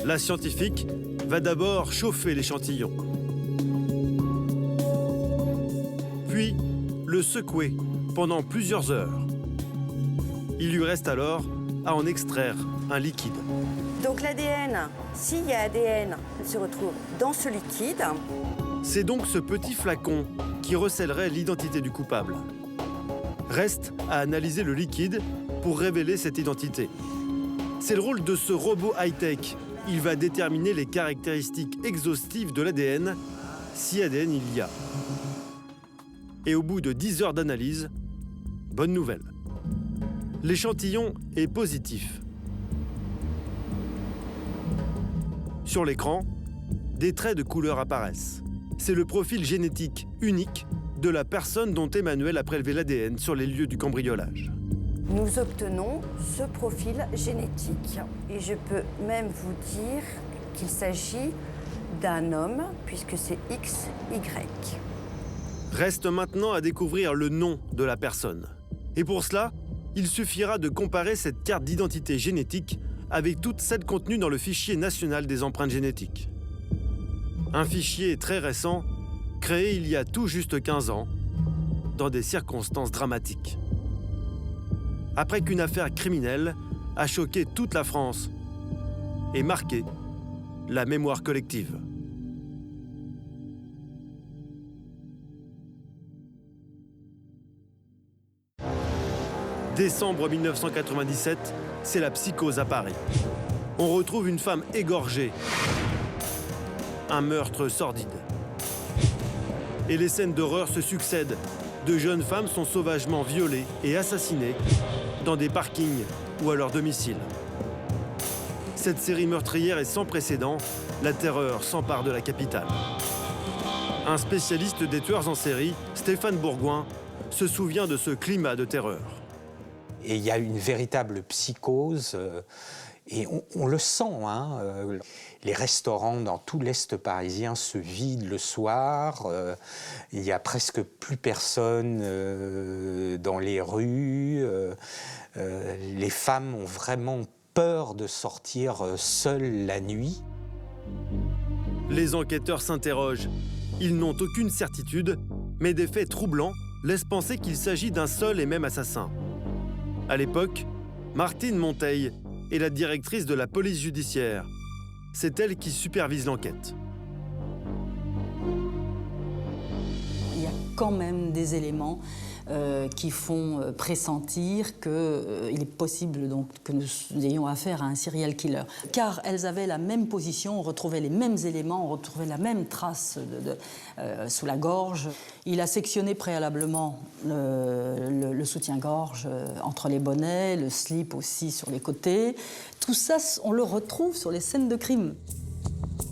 La scientifique va d'abord chauffer l'échantillon, puis le secouer pendant plusieurs heures. Il lui reste alors à en extraire un liquide. Donc l'ADN, s'il y a ADN, il se retrouve dans ce liquide. C'est donc ce petit flacon qui recèlerait l'identité du coupable. Reste à analyser le liquide pour révéler cette identité. C'est le rôle de ce robot high-tech. Il va déterminer les caractéristiques exhaustives de l'ADN, si ADN il y a. Et au bout de 10 heures d'analyse, bonne nouvelle. L'échantillon est positif. Sur l'écran, des traits de couleur apparaissent. C'est le profil génétique unique de la personne dont Emmanuel a prélevé l'ADN sur les lieux du cambriolage. Nous obtenons ce profil génétique. Et je peux même vous dire qu'il s'agit d'un homme, puisque c'est XY. Reste maintenant à découvrir le nom de la personne. Et pour cela, il suffira de comparer cette carte d'identité génétique avec toutes celles contenues dans le fichier national des empreintes génétiques. Un fichier très récent, créé il y a tout juste 15 ans, dans des circonstances dramatiques. Après qu'une affaire criminelle a choqué toute la France et marqué la mémoire collective. Décembre 1997, c'est la psychose à Paris. On retrouve une femme égorgée. Un meurtre sordide. Et les scènes d'horreur se succèdent. De jeunes femmes sont sauvagement violées et assassinées dans des parkings ou à leur domicile. Cette série meurtrière est sans précédent. La terreur s'empare de la capitale. Un spécialiste des tueurs en série, Stéphane Bourgoin, se souvient de ce climat de terreur. Et il y a une véritable psychose, et on le sent. Les restaurants dans tout l'Est parisien se vident le soir, il n'y a presque plus personne dans les rues. Les femmes ont vraiment peur de sortir seules la nuit. Les enquêteurs s'interrogent. Ils n'ont aucune certitude, mais des faits troublants laissent penser qu'il s'agit d'un seul et même assassin. À l'époque, Martine Monteil est la directrice de la police judiciaire. C'est elle qui supervise l'enquête. Il y a quand même des éléments qui font pressentir qu'il est possible donc, que nous ayons affaire à un serial killer. Car elles avaient la même position, on retrouvait les mêmes éléments, on retrouvait la même trace sous la gorge. Il a sectionné préalablement le soutien-gorge entre les bonnets, le slip aussi sur les côtés. Tout ça, on le retrouve sur les scènes de crime.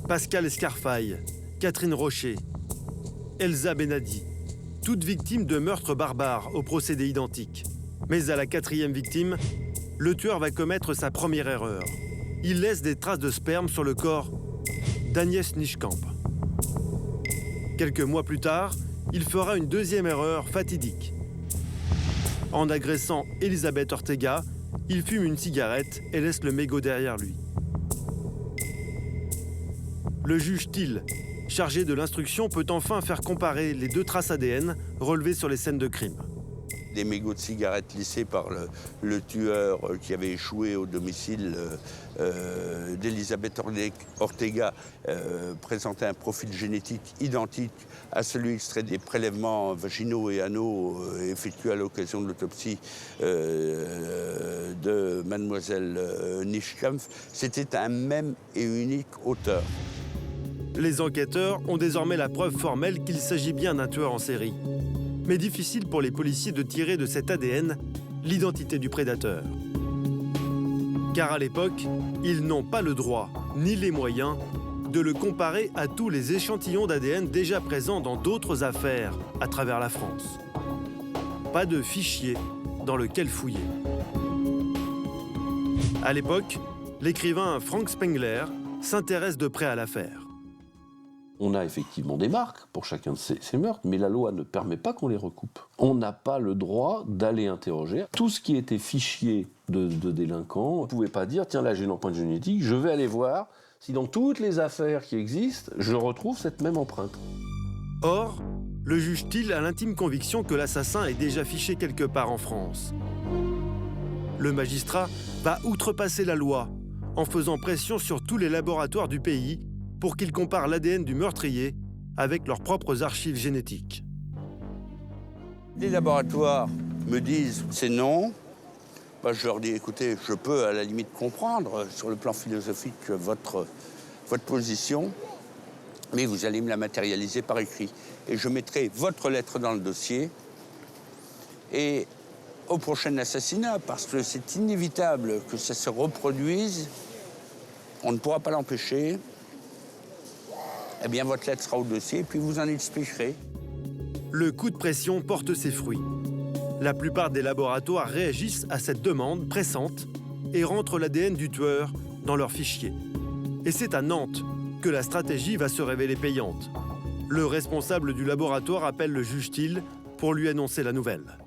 Pascal Escarfaille, Catherine Rocher, Elsa Benadi, toutes victimes de meurtres barbares au procédé identique. Mais à la 4e victime, le tueur va commettre sa première erreur. Il laisse des traces de sperme sur le corps d'Agnès Nischkamp. Quelques mois plus tard, il fera une deuxième erreur fatidique. En agressant Elisabeth Ortega, il fume une cigarette et laisse le mégot derrière lui. Le juge Thiel, chargé de l'instruction, peut enfin faire comparer les deux traces ADN relevées sur les scènes de crime. Des mégots de cigarettes lissés par le tueur qui avait échoué au domicile d'Elisabeth Ortega présentaient un profil génétique identique à celui extrait des prélèvements vaginaux et anaux effectués à l'occasion de l'autopsie de mademoiselle Nischkamp. C'était un même et unique auteur. Les enquêteurs ont désormais la preuve formelle qu'il s'agit bien d'un tueur en série. Mais difficile pour les policiers de tirer de cet ADN l'identité du prédateur. Car à l'époque, ils n'ont pas le droit ni les moyens de le comparer à tous les échantillons d'ADN déjà présents dans d'autres affaires à travers la France. Pas de fichier dans lequel fouiller. À l'époque, l'écrivain Frank Spengler s'intéresse de près à l'affaire. On a effectivement des marques pour chacun de ces meurtres, mais la loi ne permet pas qu'on les recoupe. On n'a pas le droit d'aller interroger. Tout ce qui était fichier de délinquants, on ne pouvait pas dire « tiens, là j'ai une empreinte génétique, je vais aller voir si dans toutes les affaires qui existent, je retrouve cette même empreinte ». Or, le juge Thill a l'intime conviction que l'assassin est déjà fiché quelque part en France. Le magistrat va outrepasser la loi en faisant pression sur tous les laboratoires du pays pour qu'ils comparent l'ADN du meurtrier avec leurs propres archives génétiques. Les laboratoires me disent c'est non. Je leur dis écoutez, je peux à la limite comprendre sur le plan philosophique votre position, mais vous allez me la matérialiser par écrit. Et je mettrai votre lettre dans le dossier. Et au prochain assassinat, parce que c'est inévitable que ça se reproduise, on ne pourra pas l'empêcher. Eh bien, votre lettre sera au dossier, puis vous en expliquerez. Le coup de pression porte ses fruits. La plupart des laboratoires réagissent à cette demande pressante et rentrent l'ADN du tueur dans leur fichier. Et c'est à Nantes que la stratégie va se révéler payante. Le responsable du laboratoire appelle le juge Thill pour lui annoncer la nouvelle.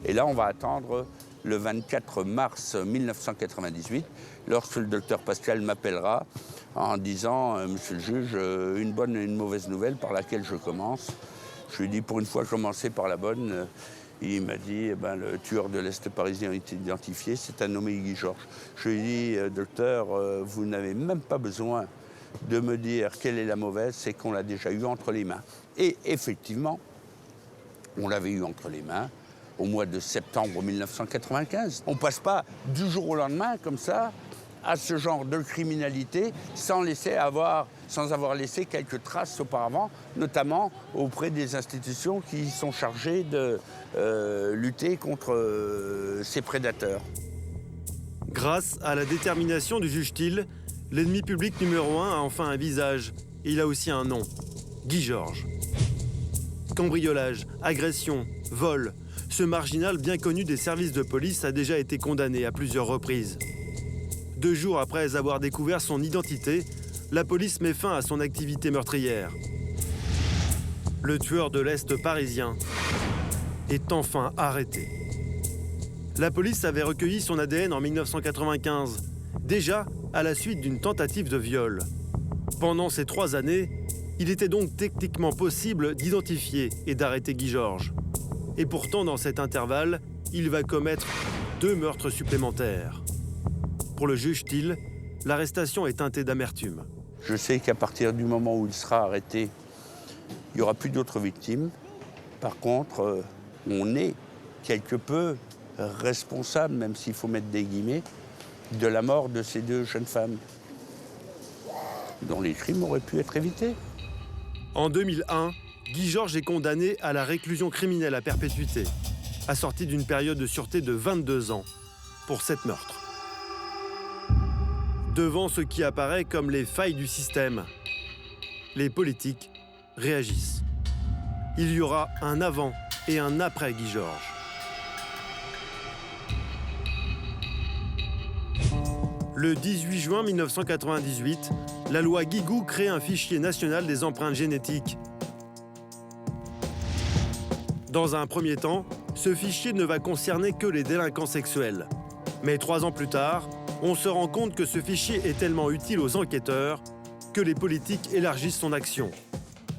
Et là, on va attendre le 24 mars 1998, lorsque le docteur Pascal m'appellera en disant « Monsieur le juge, une bonne et une mauvaise nouvelle par laquelle je commence ». Je lui ai dit « Pour une fois, commencer par la bonne ». Il m'a dit le tueur de l'Est parisien a été identifié, c'est un nommé Guy Georges. Je lui ai dit « Docteur, vous n'avez même pas besoin de me dire quelle est la mauvaise, c'est qu'on l'a déjà eu entre les mains ». Et effectivement, on l'avait eu entre les mains au mois de septembre 1995. On ne passe pas du jour au lendemain, comme ça, à ce genre de criminalité, sans avoir laissé quelques traces auparavant, notamment auprès des institutions qui sont chargées de lutter contre ces prédateurs. Grâce à la détermination du juge Thill, l'ennemi public numéro 1 a enfin un visage. Et il a aussi un nom, Guy Georges. Cambriolage, agression, vol. Ce marginal bien connu des services de police a déjà été condamné à plusieurs reprises. 2 jours après avoir découvert son identité, la police met fin à son activité meurtrière. Le tueur de l'Est parisien est enfin arrêté. La police avait recueilli son ADN en 1995, déjà à la suite d'une tentative de viol. Pendant ces 3 années, il était donc techniquement possible d'identifier et d'arrêter Guy Georges. Et pourtant, dans cet intervalle, il va commettre 2 meurtres supplémentaires. Pour le juge Thill, l'arrestation est teintée d'amertume. Je sais qu'à partir du moment où il sera arrêté, il n'y aura plus d'autres victimes. Par contre, on est quelque peu responsable, même s'il faut mettre des guillemets, de la mort de ces 2 jeunes femmes, dont les crimes auraient pu être évités. En 2001, Guy Georges est condamné à la réclusion criminelle à perpétuité, assorti d'une période de sûreté de 22 ans, pour 7 meurtres. Devant ce qui apparaît comme les failles du système, les politiques réagissent. Il y aura un avant et un après Guy Georges. Le 18 juin 1998, la loi Guigou crée un fichier national des empreintes génétiques. Dans un premier temps, ce fichier ne va concerner que les délinquants sexuels. Mais 3 ans plus tard, on se rend compte que ce fichier est tellement utile aux enquêteurs que les politiques élargissent son action.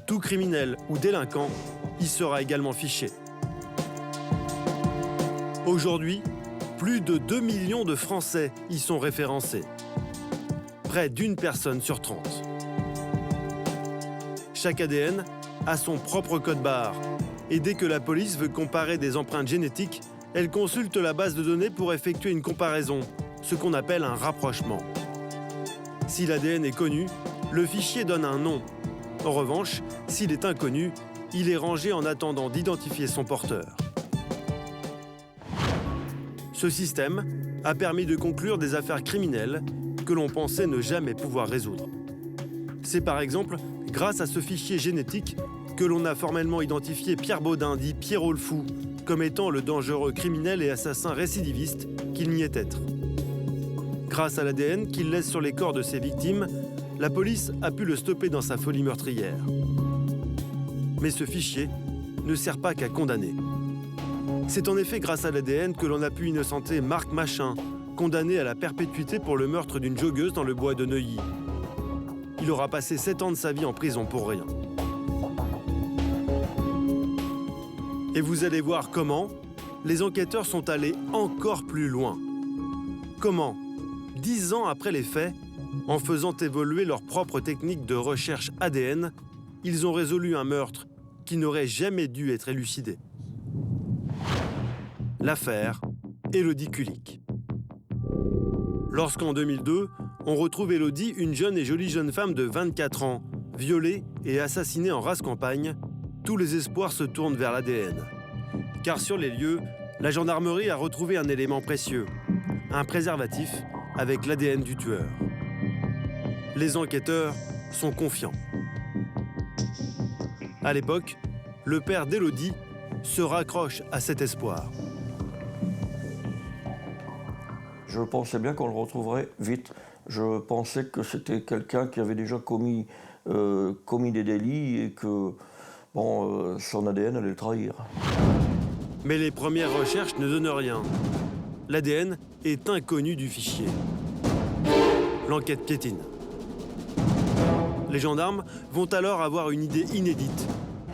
Tout criminel ou délinquant y sera également fiché. Aujourd'hui, plus de 2 millions de Français y sont référencés. Près d'1 personne sur 30. Chaque ADN a son propre code barre. Et dès que la police veut comparer des empreintes génétiques, elle consulte la base de données pour effectuer une comparaison, ce qu'on appelle un rapprochement. Si l'ADN est connu, le fichier donne un nom. En revanche, s'il est inconnu, il est rangé en attendant d'identifier son porteur. Ce système a permis de conclure des affaires criminelles que l'on pensait ne jamais pouvoir résoudre. C'est par exemple grâce à ce fichier génétique que l'on a formellement identifié Pierre Baudin, dit Pierrot le Fou, comme étant le dangereux criminel et assassin récidiviste qu'il niait être. Grâce à l'ADN qu'il laisse sur les corps de ses victimes, la police a pu le stopper dans sa folie meurtrière. Mais ce fichier ne sert pas qu'à condamner. C'est en effet grâce à l'ADN que l'on a pu innocenter Marc Machin, condamné à la perpétuité pour le meurtre d'une joggeuse dans le bois de Neuilly. Il aura passé 7 ans de sa vie en prison pour rien. Et vous allez voir comment les enquêteurs sont allés encore plus loin. Comment, 10 ans après les faits, en faisant évoluer leur propre technique de recherche ADN, ils ont résolu un meurtre qui n'aurait jamais dû être élucidé. L'affaire Élodie Kulik. Lorsqu'en 2002, on retrouve Élodie, une jeune et jolie jeune femme de 24 ans, violée et assassinée en rase campagne, tous les espoirs se tournent vers l'ADN. Car sur les lieux, la gendarmerie a retrouvé un élément précieux, un préservatif avec l'ADN du tueur. Les enquêteurs sont confiants. À l'époque, le père d'Élodie se raccroche à cet espoir. Je pensais bien qu'on le retrouverait vite. Je pensais que c'était quelqu'un qui avait déjà commis des délits et que son ADN allait le trahir. Mais les premières recherches ne donnent rien. L'ADN est inconnu du fichier. L'enquête piétine. Les gendarmes vont alors avoir une idée inédite.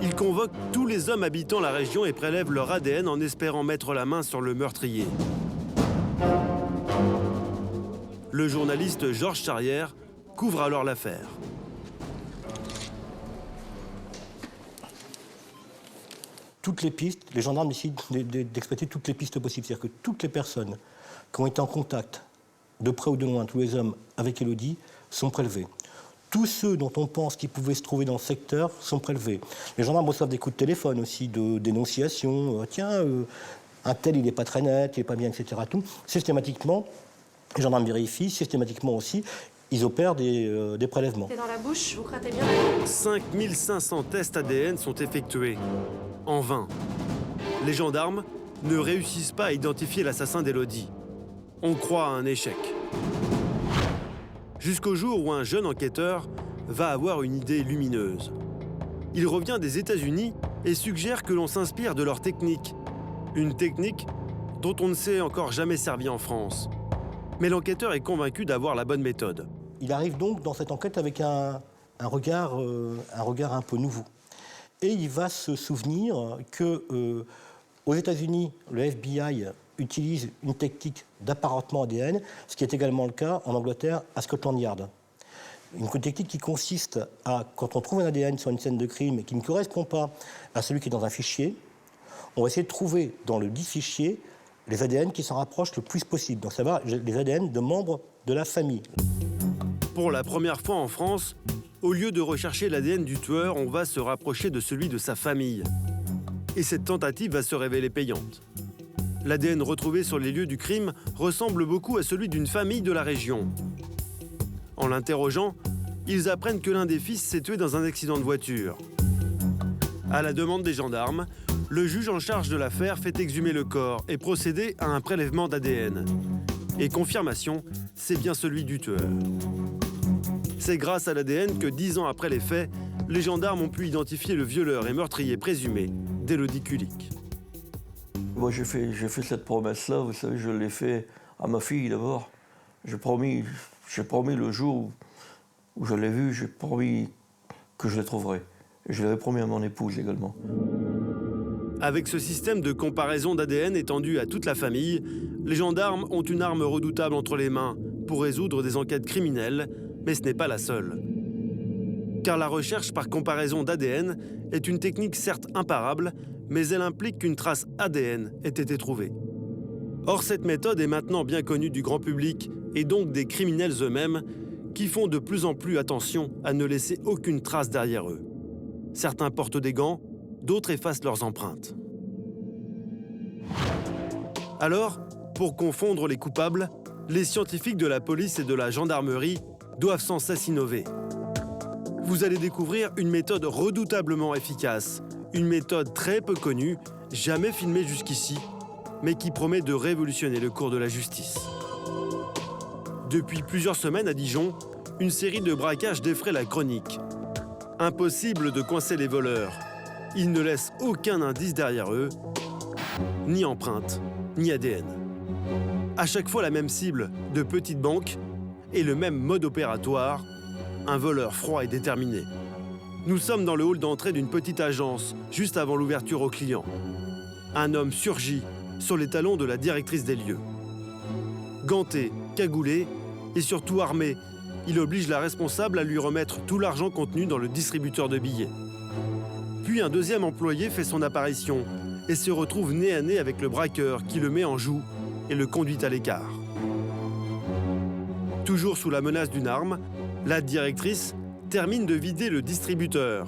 Ils convoquent tous les hommes habitant la région et prélèvent leur ADN en espérant mettre la main sur le meurtrier. Le journaliste Georges Charrière couvre alors l'affaire. Toutes les pistes, les gendarmes décident d'exploiter toutes les pistes possibles. C'est-à-dire que toutes les personnes qui ont été en contact, de près ou de loin, tous les hommes avec Élodie, sont prélevés. Tous ceux dont on pense qu'ils pouvaient se trouver dans le secteur sont prélevés. Les gendarmes reçoivent des coups de téléphone aussi, de dénonciation. Un tel, il n'est pas très net, il n'est pas bien, etc. Tout. Systématiquement, les gendarmes vérifient, systématiquement aussi, ils opèrent des prélèvements. C'est dans la bouche, vous grattez bien. 5500 tests ADN sont effectués. En vain. Les gendarmes ne réussissent pas à identifier l'assassin d'Élodie. On croit à un échec. Jusqu'au jour où un jeune enquêteur va avoir une idée lumineuse. Il revient des États-Unis et suggère que l'on s'inspire de leur technique. Une technique dont on ne s'est encore jamais servi en France. Mais l'enquêteur est convaincu d'avoir la bonne méthode. Il arrive donc dans cette enquête avec un regard un peu nouveau. Et il va se souvenir qu'aux États-Unis, le FBI utilise une technique d'apparentement ADN, ce qui est également le cas en Angleterre, à Scotland Yard. Une technique qui consiste à, quand on trouve un ADN sur une scène de crime et qui ne correspond pas à celui qui est dans un fichier, on va essayer de trouver dans le dit fichier les ADN qui s'en rapprochent le plus possible. Donc ça va, les ADN de membres de la famille. Pour la première fois en France, au lieu de rechercher l'ADN du tueur, on va se rapprocher de celui de sa famille. Et cette tentative va se révéler payante. L'ADN retrouvé sur les lieux du crime ressemble beaucoup à celui d'une famille de la région. En l'interrogeant, ils apprennent que l'un des fils s'est tué dans un accident de voiture. À la demande des gendarmes, le juge en charge de l'affaire fait exhumer le corps et procéder à un prélèvement d'ADN. Et confirmation, c'est bien celui du tueur. C'est grâce à l'ADN que 10 ans après les faits, les gendarmes ont pu identifier le violeur et meurtrier présumé d'Élodie Kulik. Moi, j'ai fait cette promesse-là, vous savez, je l'ai fait à ma fille d'abord. J'ai promis le jour où je l'ai vue, j'ai promis que je la trouverais. Et je l'avais promis à mon épouse également. Avec ce système de comparaison d'ADN étendu à toute la famille, les gendarmes ont une arme redoutable entre les mains pour résoudre des enquêtes criminelles, mais ce n'est pas la seule. Car la recherche par comparaison d'ADN est une technique certes imparable, mais elle implique qu'une trace ADN ait été trouvée. Or, cette méthode est maintenant bien connue du grand public et donc des criminels eux-mêmes qui font de plus en plus attention à ne laisser aucune trace derrière eux. Certains portent des gants, d'autres effacent leurs empreintes. Alors, pour confondre les coupables, les scientifiques de la police et de la gendarmerie doivent sans cesse innover. vous allez découvrir une méthode redoutablement efficace. Une méthode très peu connue, jamais filmée jusqu'ici, mais qui promet de révolutionner le cours de la justice. Depuis plusieurs semaines à Dijon, une série de braquages défraie la chronique. Impossible de coincer les voleurs. Ils ne laissent aucun indice derrière eux, ni empreinte, ni ADN. À chaque fois la même cible, de petites banques, et le même mode opératoire, un voleur froid et déterminé. Nous sommes dans le hall d'entrée d'une petite agence, juste avant l'ouverture aux clients. Un homme surgit sur les talons de la directrice des lieux. Ganté, cagoulé et surtout armé, il oblige la responsable à lui remettre tout l'argent contenu dans le distributeur de billets. Puis un deuxième employé fait son apparition et se retrouve nez à nez avec le braqueur qui le met en joue et le conduit à l'écart. Toujours sous la menace d'une arme, la directrice termine de vider le distributeur.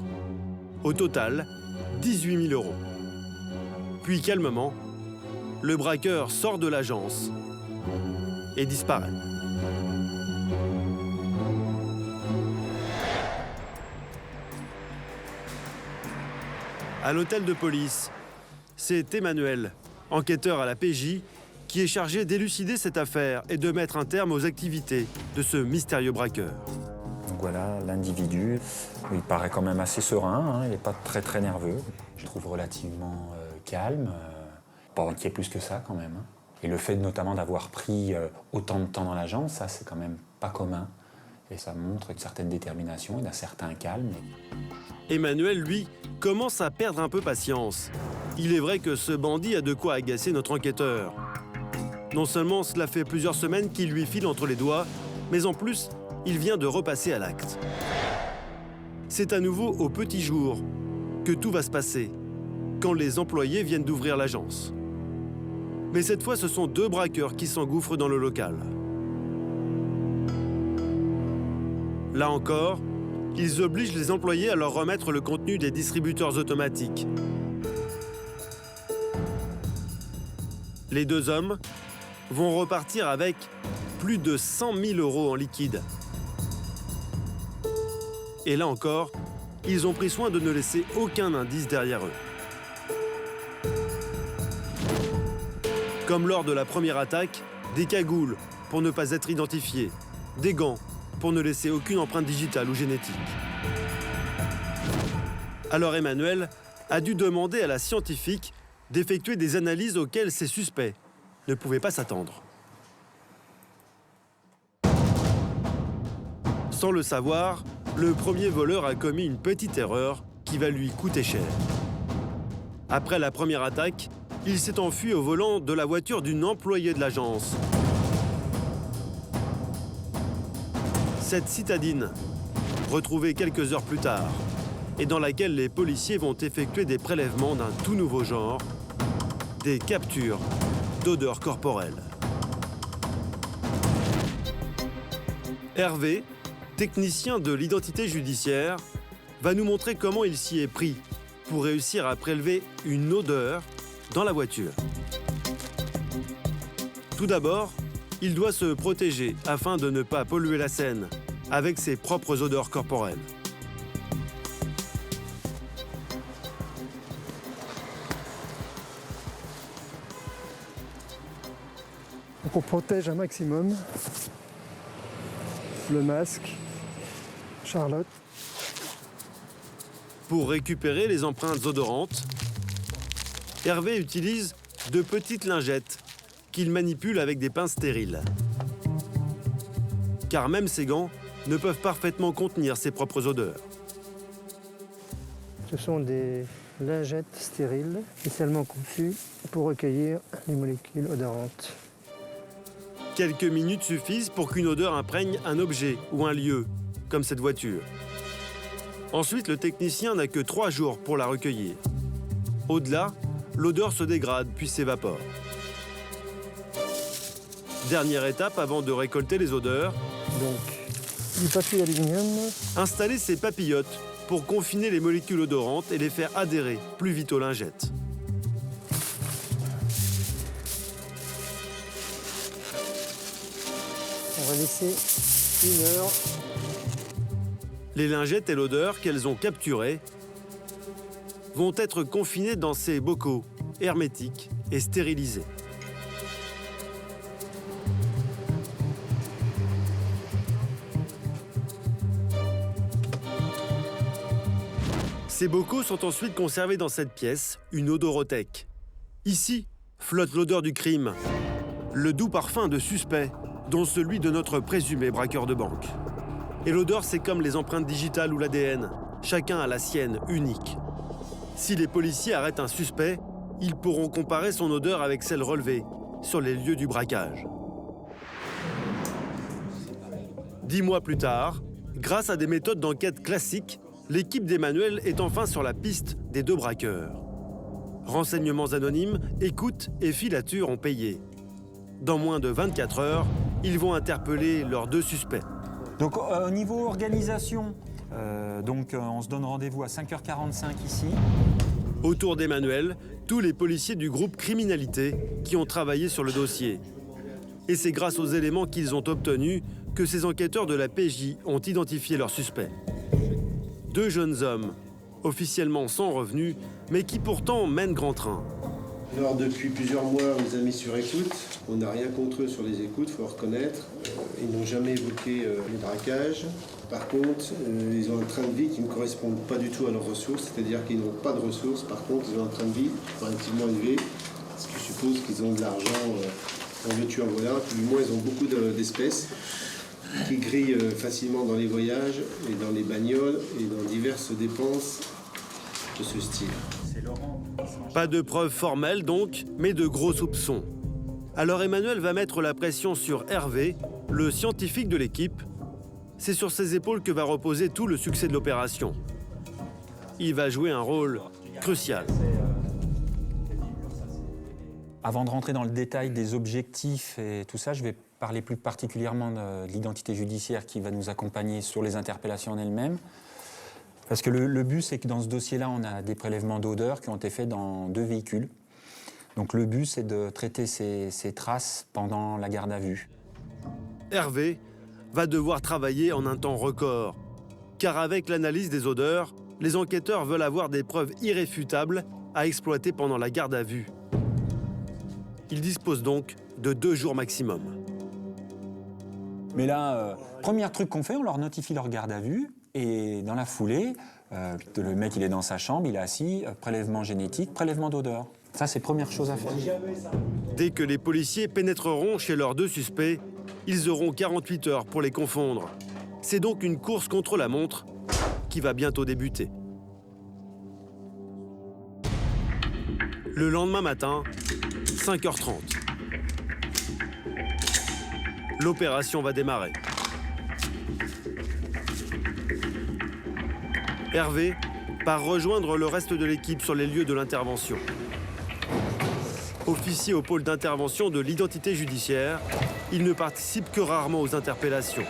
Au total, 18 000 €. Puis calmement, le braqueur sort de l'agence et disparaît. À l'hôtel de police, c'est Emmanuel, enquêteur à la PJ, qui est chargé d'élucider cette affaire et de mettre un terme aux activités de ce mystérieux braqueur. Donc voilà, l'individu, il paraît quand même assez serein, il n'est pas très nerveux. Je trouve relativement calme, pas inquiet plus que ça quand même. Et le fait notamment d'avoir pris autant de temps dans l'agence, ça c'est quand même pas commun. Et ça montre une certaine détermination et d'un certain calme. Emmanuel, lui, commence à perdre un peu patience. Il est vrai que ce bandit a de quoi agacer notre enquêteur. Non seulement cela fait plusieurs semaines qu'il lui file entre les doigts, mais en plus, il vient de repasser à l'acte. C'est à nouveau au petit jour que tout va se passer, quand les employés viennent d'ouvrir l'agence. Mais cette fois, ce sont deux braqueurs qui s'engouffrent dans le local. Là encore, ils obligent les employés à leur remettre le contenu des distributeurs automatiques. Les deux hommes vont repartir avec plus de 100 000 € en liquide. Et là encore, ils ont pris soin de ne laisser aucun indice derrière eux. Comme lors de la première attaque, des cagoules pour ne pas être identifiés, des gants pour ne laisser aucune empreinte digitale ou génétique. Alors Emmanuel a dû demander à la scientifique d'effectuer des analyses auxquelles ses suspects ne pouvaient pas s'attendre. Sans le savoir, le premier voleur a commis une petite erreur qui va lui coûter cher. Après la première attaque, il s'est enfui au volant de la voiture d'une employée de l'agence. Cette citadine, retrouvée quelques heures plus tard, et dans laquelle les policiers vont effectuer des prélèvements d'un tout nouveau genre, des captures d'odeurs corporelles. Hervé, technicien de l'identité judiciaire, va nous montrer comment il s'y est pris pour réussir à prélever une odeur dans la voiture. Tout d'abord, il doit se protéger afin de ne pas polluer la scène avec ses propres odeurs corporelles. Donc on protège un maximum le masque, Charlotte. Pour récupérer les empreintes odorantes, Hervé utilise de petites lingettes qu'il manipule avec des pinces stériles. Car même ces gants ne peuvent parfaitement contenir ses propres odeurs. Ce sont des lingettes stériles spécialement conçues pour recueillir les molécules odorantes. Quelques minutes suffisent pour qu'une odeur imprègne un objet ou un lieu, comme cette voiture. Ensuite, le technicien n'a que 3 jours pour la recueillir. Au-delà, l'odeur se dégrade puis s'évapore. Dernière étape avant de récolter les odeurs. Donc, du papier d'aluminium. Installer ces papillotes pour confiner les molécules odorantes et les faire adhérer plus vite aux lingettes. On va laisser 1 heure. Les lingettes et l'odeur qu'elles ont capturées vont être confinées dans ces bocaux hermétiques et stérilisés. Ces bocaux sont ensuite conservés dans cette pièce, une odorothèque. Ici, flotte l'odeur du crime, le doux parfum de suspect, dont celui de notre présumé braqueur de banque. Et l'odeur, c'est comme les empreintes digitales ou l'ADN. Chacun a la sienne, unique. Si les policiers arrêtent un suspect, ils pourront comparer son odeur avec celle relevée sur les lieux du braquage. 10 mois plus tard, grâce à des méthodes d'enquête classiques, l'équipe d'Emmanuel est enfin sur la piste des 2 braqueurs. Renseignements anonymes, écoutes et filatures ont payé. Dans moins de 24 heures, ils vont interpeller leurs 2 suspects. Donc au niveau organisation, on se donne rendez-vous à 5h45 ici. Autour d'Emmanuel, tous les policiers du groupe criminalité qui ont travaillé sur le dossier. Et c'est grâce aux éléments qu'ils ont obtenus que ces enquêteurs de la PJ ont identifié leurs suspects. 2 jeunes hommes, officiellement sans revenus, mais qui pourtant mènent grand train. Alors depuis plusieurs mois, on les a mis sur écoute. On n'a rien contre eux sur les écoutes, il faut le reconnaître. Ils n'ont jamais évoqué les braquages. Par contre, ils ont un train de vie qui ne correspond pas du tout à leurs ressources, c'est-à-dire qu'ils n'ont pas de ressources. Par contre, ils ont un train de vie relativement élevé, ce qui suppose qu'ils ont de l'argent en veux-tu en voilà. Du moins, ils ont beaucoup d'espèces qui grillent facilement dans les voyages et dans les bagnoles et dans diverses dépenses de ce style. Pas de preuves formelles donc, mais de gros soupçons. Alors Emmanuel va mettre la pression sur Hervé, le scientifique de l'équipe. C'est sur ses épaules que va reposer tout le succès de l'opération. Il va jouer un rôle crucial. Avant de rentrer dans le détail des objectifs et tout ça, je vais parler plus particulièrement de l'identité judiciaire qui va nous accompagner sur les interpellations en elles-mêmes. Parce que le but, c'est que dans ce dossier-là, on a des prélèvements d'odeur qui ont été faits dans 2 véhicules. Donc le but, c'est de traiter ces traces pendant la garde à vue. Hervé va devoir travailler en un temps record. Car avec l'analyse des odeurs, les enquêteurs veulent avoir des preuves irréfutables à exploiter pendant la garde à vue. Ils disposent donc de 2 jours maximum. Mais là, premier truc qu'on fait, on leur notifie leur garde à vue. Et dans la foulée, le mec il est dans sa chambre, il est assis, prélèvement génétique, prélèvement d'odeur. Ça, c'est première chose à faire. Dès que les policiers pénétreront chez leurs 2 suspects, ils auront 48 heures pour les confondre. C'est donc une course contre la montre qui va bientôt débuter. Le lendemain matin, 5h30. L'opération va démarrer. Hervé part rejoindre le reste de l'équipe sur les lieux de l'intervention. Officier au pôle d'intervention de l'identité judiciaire, il ne participe que rarement aux interpellations.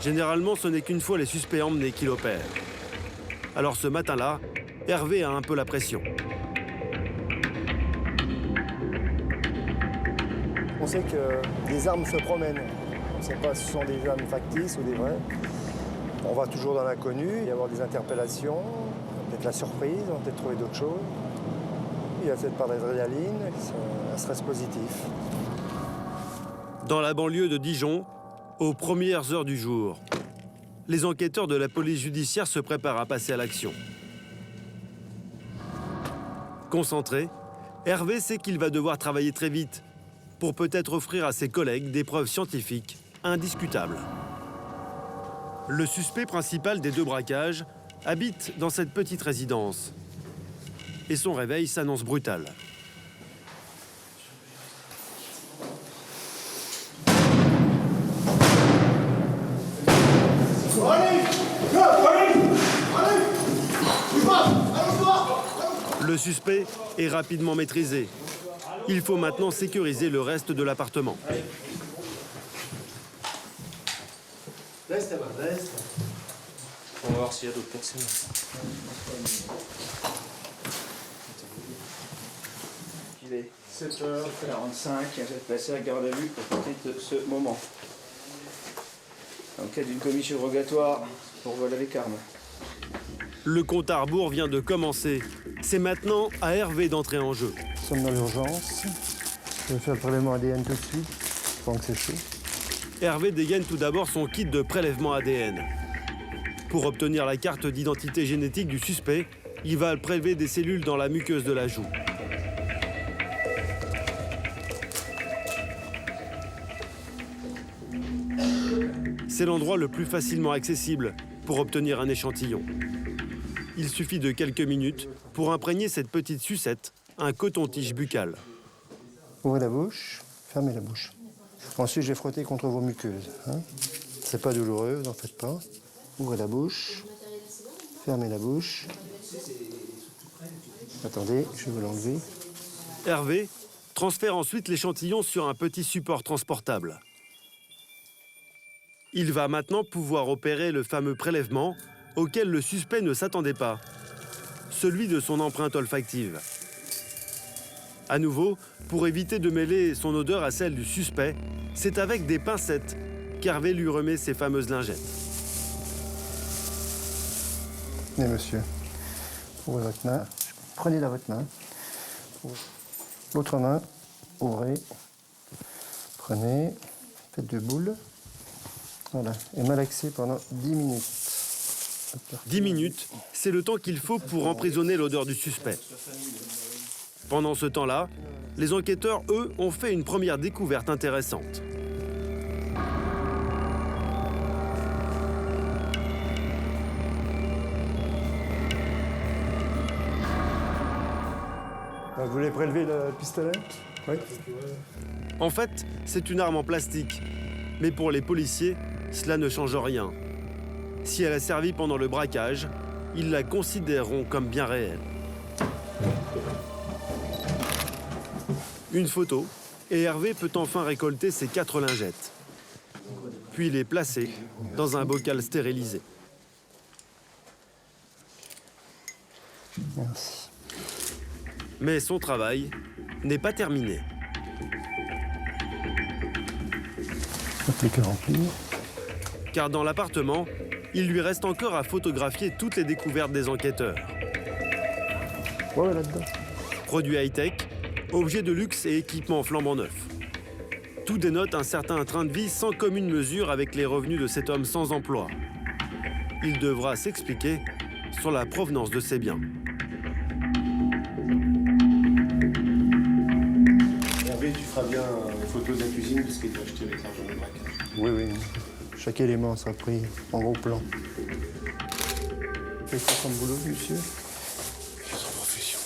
Généralement, ce n'est qu'une fois les suspects emmenés qu'il opère. Alors ce matin-là, Hervé a un peu la pression. On sait que des armes se promènent. On ne sait pas si ce sont des armes factices ou des vraies. On va toujours dans l'inconnu, il va y avoir des interpellations, peut-être la surprise, on va peut-être trouver d'autres choses. Il y a peut-être pas d'adrénaline, un stress positif. Dans la banlieue de Dijon, aux premières heures du jour, les enquêteurs de la police judiciaire se préparent à passer à l'action. Concentré, Hervé sait qu'il va devoir travailler très vite pour peut-être offrir à ses collègues des preuves scientifiques indiscutables. Le suspect principal des 2 braquages habite dans cette petite résidence. Et son réveil s'annonce brutal. Le suspect est rapidement maîtrisé. Il faut maintenant sécuriser le reste de l'appartement. Reste. On va voir s'il y a d'autres personnes. Il est 7h45, il va passer à la garde à vue pour partir de ce moment. En cas d'une commis surrogatoire pour vol avec arme. Le compte à rebours vient de commencer. C'est maintenant à Hervé d'entrer en jeu. Nous sommes dans l'urgence. Je vais faire le prélèvement ADN tout de suite, pendant que c'est chaud. Hervé dégaine tout d'abord son kit de prélèvement ADN. Pour obtenir la carte d'identité génétique du suspect, il va prélever des cellules dans la muqueuse de la joue. C'est l'endroit le plus facilement accessible pour obtenir un échantillon. Il suffit de quelques minutes pour imprégner cette petite sucette, un coton-tige buccal. Ouvrez la bouche, fermez la bouche. Ensuite, je vais frotter contre vos muqueuses. C'est pas douloureux, vous n'en faites pas. Ouvrez la bouche, fermez la bouche. Attendez, je vais vous l'enlever. Hervé transfère ensuite l'échantillon sur un petit support transportable. Il va maintenant pouvoir opérer le fameux prélèvement auquel le suspect ne s'attendait pas, celui de son empreinte olfactive. À nouveau, pour éviter de mêler son odeur à celle du suspect, c'est avec des pincettes qu'Hervé lui remet ses fameuses lingettes. Tenez, monsieur, ouvrez votre main. Prenez dans votre main. L'autre main, ouvrez. Prenez, faites deux boules. Voilà, et malaxez pendant 10 minutes. 10 minutes, c'est le temps qu'il faut pour emprisonner l'odeur du suspect. Pendant ce temps-là, les enquêteurs, eux, ont fait une première découverte intéressante. Vous voulez prélever le pistolet? Oui. En fait, c'est une arme en plastique. Mais pour les policiers, cela ne change rien. Si elle a servi pendant le braquage, ils la considéreront comme bien réelle. Une photo, et Hervé peut enfin récolter ses 4 lingettes. Puis les placer dans un bocal stérilisé. Merci. Mais son travail n'est pas terminé. Plus qu'à remplir. Car dans l'appartement, il lui reste encore à photographier toutes les découvertes des enquêteurs. Ouais, là-dedans. Produits high-tech, objets de luxe et équipements flambant neufs. Tout dénote un certain train de vie sans commune mesure avec les revenus de cet homme sans emploi. Il devra s'expliquer sur la provenance de ses biens. Hervé, tu feras bien une photo de la cuisine parce qu'il doit acheter avec l'argent de braquage. Oui, oui. Chaque élément sera pris en gros plan. C'est quoi comme boulot, monsieur? C'est son profession.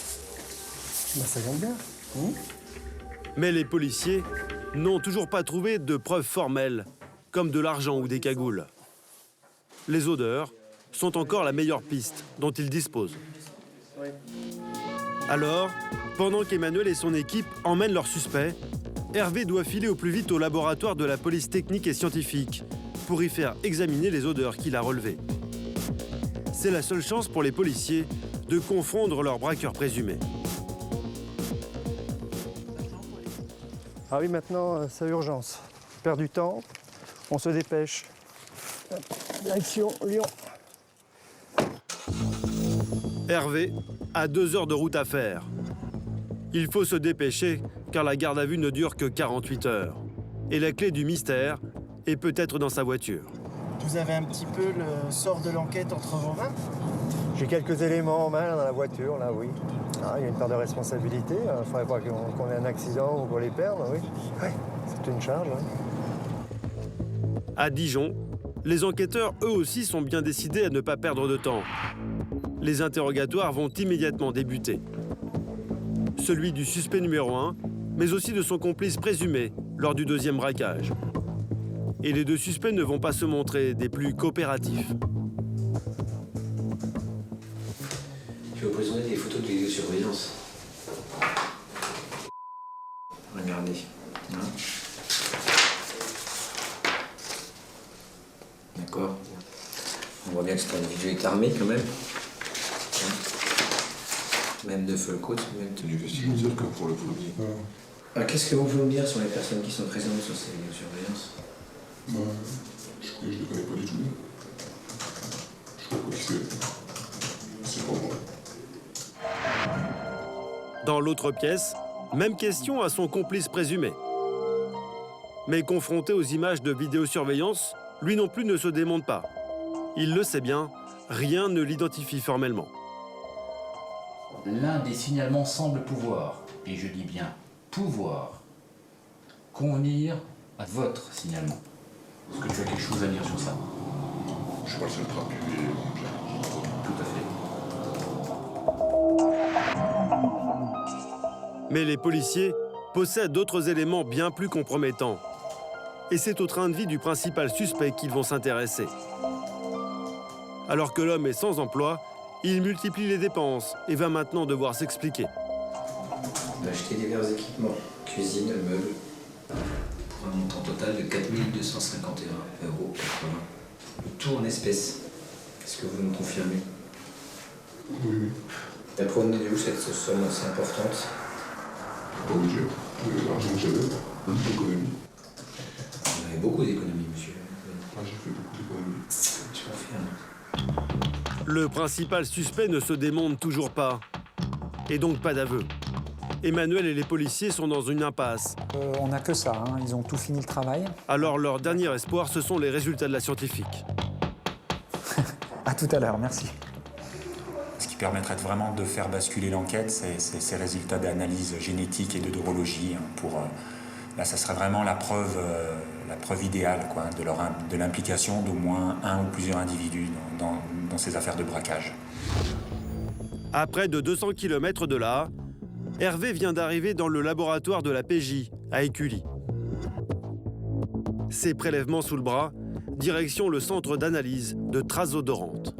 Ben, ça vient bien. Mais les policiers n'ont toujours pas trouvé de preuves formelles, comme de l'argent ou des cagoules. Les odeurs sont encore la meilleure piste dont ils disposent. Alors, pendant qu'Emmanuel et son équipe emmènent leurs suspects, Hervé doit filer au plus vite au laboratoire de la police technique et scientifique pour y faire examiner les odeurs qu'il a relevées. C'est la seule chance pour les policiers de confondre leurs braqueurs présumés. Ah oui, maintenant, c'est urgence. On perd du temps, on se dépêche. Direction Lyon. Hervé a 2 heures de route à faire. Il faut se dépêcher car la garde à vue ne dure que 48 heures. Et la clé du mystère est peut-être dans sa voiture. Vous avez un petit peu le sort de l'enquête entre vos mains? J'ai quelques éléments en main là, dans la voiture, là, oui. Ah, il y a une part de responsabilité. Il ne faudrait pas qu'on ait un accident ou qu'on les perde, oui. Ouais, c'est une charge. Hein. À Dijon, les enquêteurs, eux aussi, sont bien décidés à ne pas perdre de temps. Les interrogatoires vont immédiatement débuter. Celui du suspect numéro 1, mais aussi de son complice présumé lors du 2e braquage. Et les 2 suspects ne vont pas se montrer des plus coopératifs. Je vais vous présenter des photos de vidéosurveillance. Regardez. Hein? D'accord. On voit bien que cet individu est armé quand même. Hein? Même de full coat. C'est du vestibulier comme pour le premier. Alors qu'est-ce que vous pouvez me dire sur les personnes qui sont présentes sur ces vidéosurveillances? Je les connais pas du tout. Je sais pas qui c'est. C'est pas moi. Dans l'autre pièce, même question à son complice présumé. Mais confronté aux images de vidéosurveillance, lui non plus ne se démonte pas. Il le sait bien, rien ne l'identifie formellement. L'un des signalements semble pouvoir, et je dis bien pouvoir, convenir à votre signalement. Est-ce que tu as quelque chose à dire sur ça? Je suis pas le seul trapu et tout à fait. Mais les policiers possèdent d'autres éléments bien plus compromettants. Et c'est au train de vie du principal suspect qu'ils vont s'intéresser. Alors que l'homme est sans emploi, il multiplie les dépenses et va maintenant devoir s'expliquer. On a acheté divers équipements, cuisine, meubles, pour un montant total de 4 251,80 €. Le tout en espèces. Est-ce que vous me confirmez? Oui, oui. La provenait de où cette somme aussi importante? Pas obligé. L'argent que j'avais, l'économie. Vous avez beaucoup d'économies, monsieur. Ah, j'ai fait beaucoup d'économies. Je confirme. Le principal suspect ne se démonte toujours pas. Et donc pas d'aveu. Emmanuel et les policiers sont dans une impasse. On n'a que ça, hein. Ils ont tout fini le travail. Alors leur dernier espoir, ce sont les résultats de la scientifique. À tout à l'heure, merci. Ce qui permettrait vraiment de faire basculer l'enquête, c'est ces résultats d'analyse génétique et de neurologie. Là, ça serait vraiment la preuve idéale, quoi, de l'implication d'au moins un ou plusieurs individus dans ces affaires de braquage. À près de 200 km de là, Hervé vient d'arriver dans le laboratoire de la PJ, à Écully. Ses prélèvements sous le bras, direction le centre d'analyse de traces odorantes.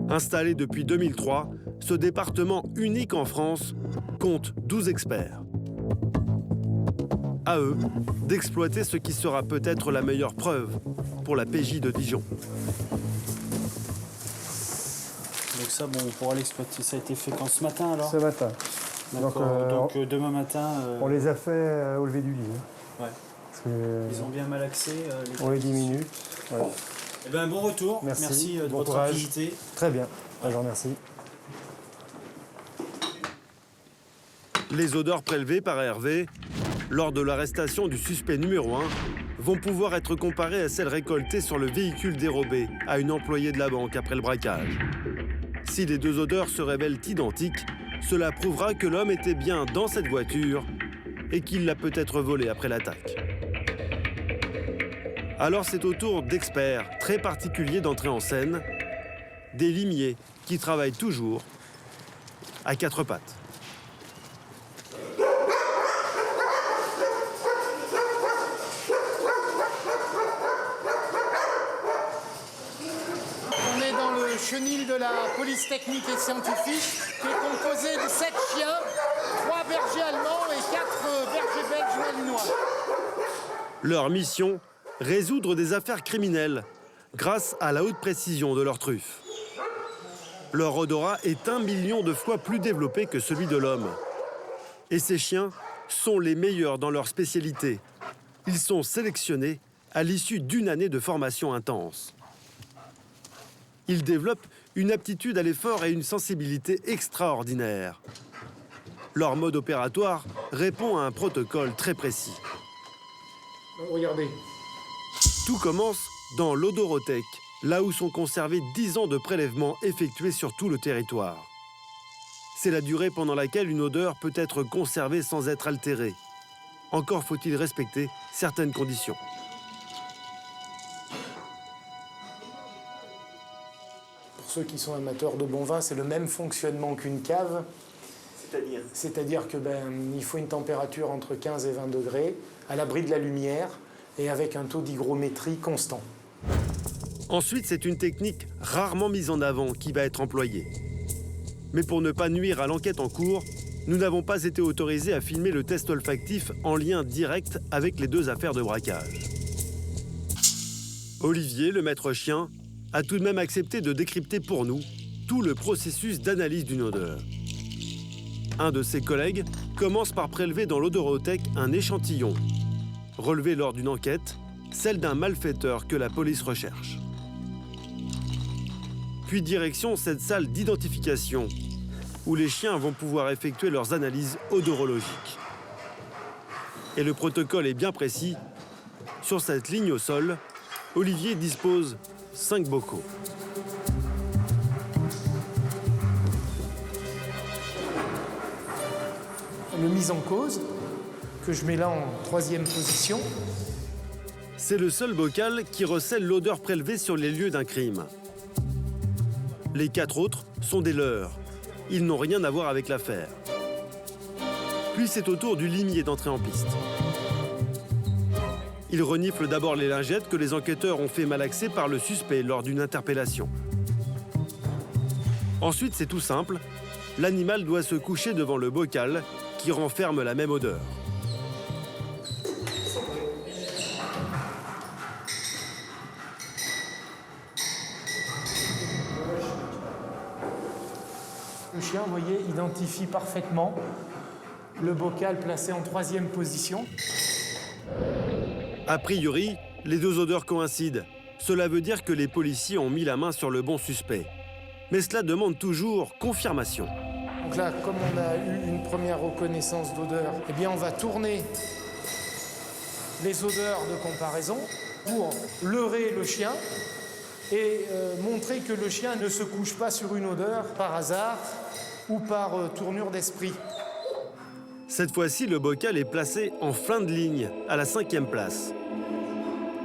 Installé depuis 2003, ce département unique en France compte 12 experts. À eux d'exploiter ce qui sera peut-être la meilleure preuve pour la PJ de Dijon. Donc ça, bon, on pourra l'exploiter. Ça a été fait quand, ce matin alors? Ce matin. Donc demain matin... On les a fait au lever du lit. Hein. Ouais. Parce que, ils ont bien malaxé les... Oui, 10 minutes. Ouais. Eh ben, bon retour. Merci de bon votre courage. rapidité. Très bien. Je vous remercie. Les odeurs prélevées par Hervé lors de l'arrestation du suspect numéro 1 vont pouvoir être comparées à celles récoltées sur le véhicule dérobé à une employée de la banque après le braquage. Si les deux odeurs se révèlent identiques, cela prouvera que l'homme était bien dans cette voiture et qu'il l'a peut-être volée après l'attaque. Alors c'est au tour d'experts très particuliers d'entrer en scène, des limiers qui travaillent toujours à quatre pattes. On est dans le chenil de la police technique et scientifique qui est composé de 7 chiens, 3 bergers allemands et 4 bergers belges malinois. Leur mission, résoudre des affaires criminelles grâce à la haute précision de leur truffe. Leur odorat est 1 million de fois plus développé que celui de l'homme. Et ces chiens sont les meilleurs dans leur spécialité. Ils sont sélectionnés à l'issue d'une année de formation intense. Ils développent une aptitude à l'effort et une sensibilité extraordinaire. Leur mode opératoire répond à un protocole très précis. Regardez. Tout commence dans l'odorothèque, là où sont conservés 10 ans de prélèvements effectués sur tout le territoire. C'est la durée pendant laquelle une odeur peut être conservée sans être altérée. Encore faut-il respecter certaines conditions. Pour ceux qui sont amateurs de bon vin, c'est le même fonctionnement qu'une cave. C'est-à-dire que il faut une température entre 15 et 20 degrés, à l'abri de la lumière et avec un taux d'hygrométrie constant. Ensuite, c'est une technique rarement mise en avant qui va être employée. Mais pour ne pas nuire à l'enquête en cours, nous n'avons pas été autorisés à filmer le test olfactif en lien direct avec les deux affaires de braquage. Olivier, le maître chien, a tout de même accepté de décrypter pour nous tout le processus d'analyse d'une odeur. Un de ses collègues commence par prélever dans l'odorothèque un échantillon. Relevé lors d'une enquête, celle d'un malfaiteur que la police recherche. Puis direction cette salle d'identification, où les chiens vont pouvoir effectuer leurs analyses odorologiques. Et le protocole est bien précis. Sur cette ligne au sol, Olivier dispose 5 bocaux. Le mise en cause, que je mets là en 3e position. C'est le seul bocal qui recèle l'odeur prélevée sur les lieux d'un crime. Les 4 autres sont des leurs. Ils n'ont rien à voir avec l'affaire. Puis c'est au tour du limier d'entrer en piste. Il renifle d'abord les lingettes que les enquêteurs ont fait malaxer par le suspect lors d'une interpellation. Ensuite, c'est tout simple. L'animal doit se coucher devant le bocal qui renferme la même odeur. Le chien, vous voyez, identifie parfaitement le bocal placé en 3e position. A priori, les 2 odeurs coïncident. Cela veut dire que les policiers ont mis la main sur le bon suspect. Mais cela demande toujours confirmation. Donc là, comme on a eu une première reconnaissance d'odeur, eh bien on va tourner les odeurs de comparaison pour leurrer le chien et montrer que le chien ne se couche pas sur une odeur par hasard ou par tournure d'esprit. Cette fois-ci, le bocal est placé en fin de ligne, à la 5e place.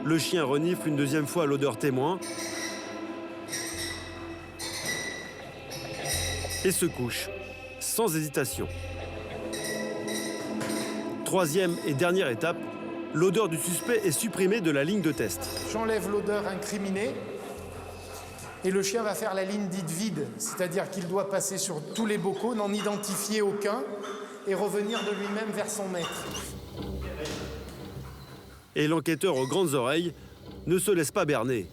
Le chien renifle une 2e fois l'odeur témoin et se couche, sans hésitation. 3e et dernière étape, l'odeur du suspect est supprimée de la ligne de test. J'enlève l'odeur incriminée et le chien va faire la ligne dite vide, c'est-à-dire qu'il doit passer sur tous les bocaux, n'en identifier aucun et revenir de lui-même vers son maître. Et l'enquêteur aux grandes oreilles ne se laisse pas berner.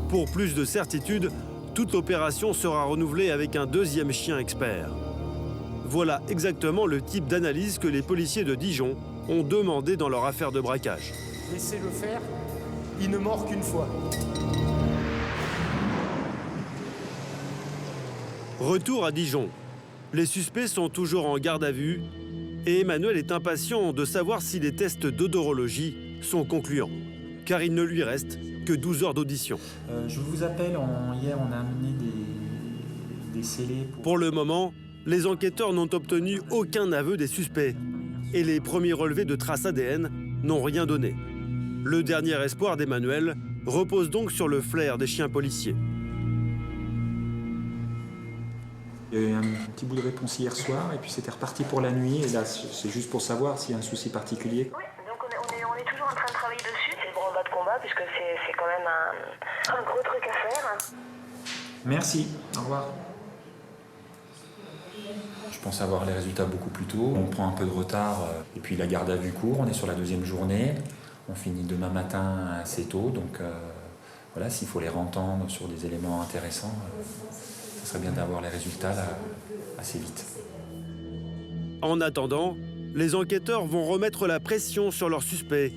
Pour plus de certitude, toute l'opération sera renouvelée avec un 2e chien expert. Voilà exactement le type d'analyse que les policiers de Dijon ont demandé dans leur affaire de braquage. Laissez-le faire, il ne mord qu'une fois. Retour à Dijon. Les suspects sont toujours en garde à vue et Emmanuel est impatient de savoir si les tests d'odorologie sont concluants, car il ne lui reste que 12 heures d'audition. Je vous appelle, hier on a amené des scellés. Pour le moment, les enquêteurs n'ont obtenu aucun aveu des suspects et les premiers relevés de traces ADN n'ont rien donné. Le dernier espoir d'Emmanuel repose donc sur le flair des chiens policiers. Il y a eu un petit bout de réponse hier soir et puis c'était reparti pour la nuit. Et là, c'est juste pour savoir s'il y a un souci particulier. Oui, donc on est toujours en train de travailler dessus. C'est le branle-bas de combat puisque c'est quand même un gros truc à faire. Merci, au revoir. Je pense avoir les résultats beaucoup plus tôt. On prend un peu de retard et puis la garde à vue court. On est sur la 2e journée. On finit demain matin assez tôt. Donc voilà, s'il faut les entendre sur des éléments intéressants, ce serait bien d'avoir les résultats là, assez vite. En attendant, les enquêteurs vont remettre la pression sur leurs suspects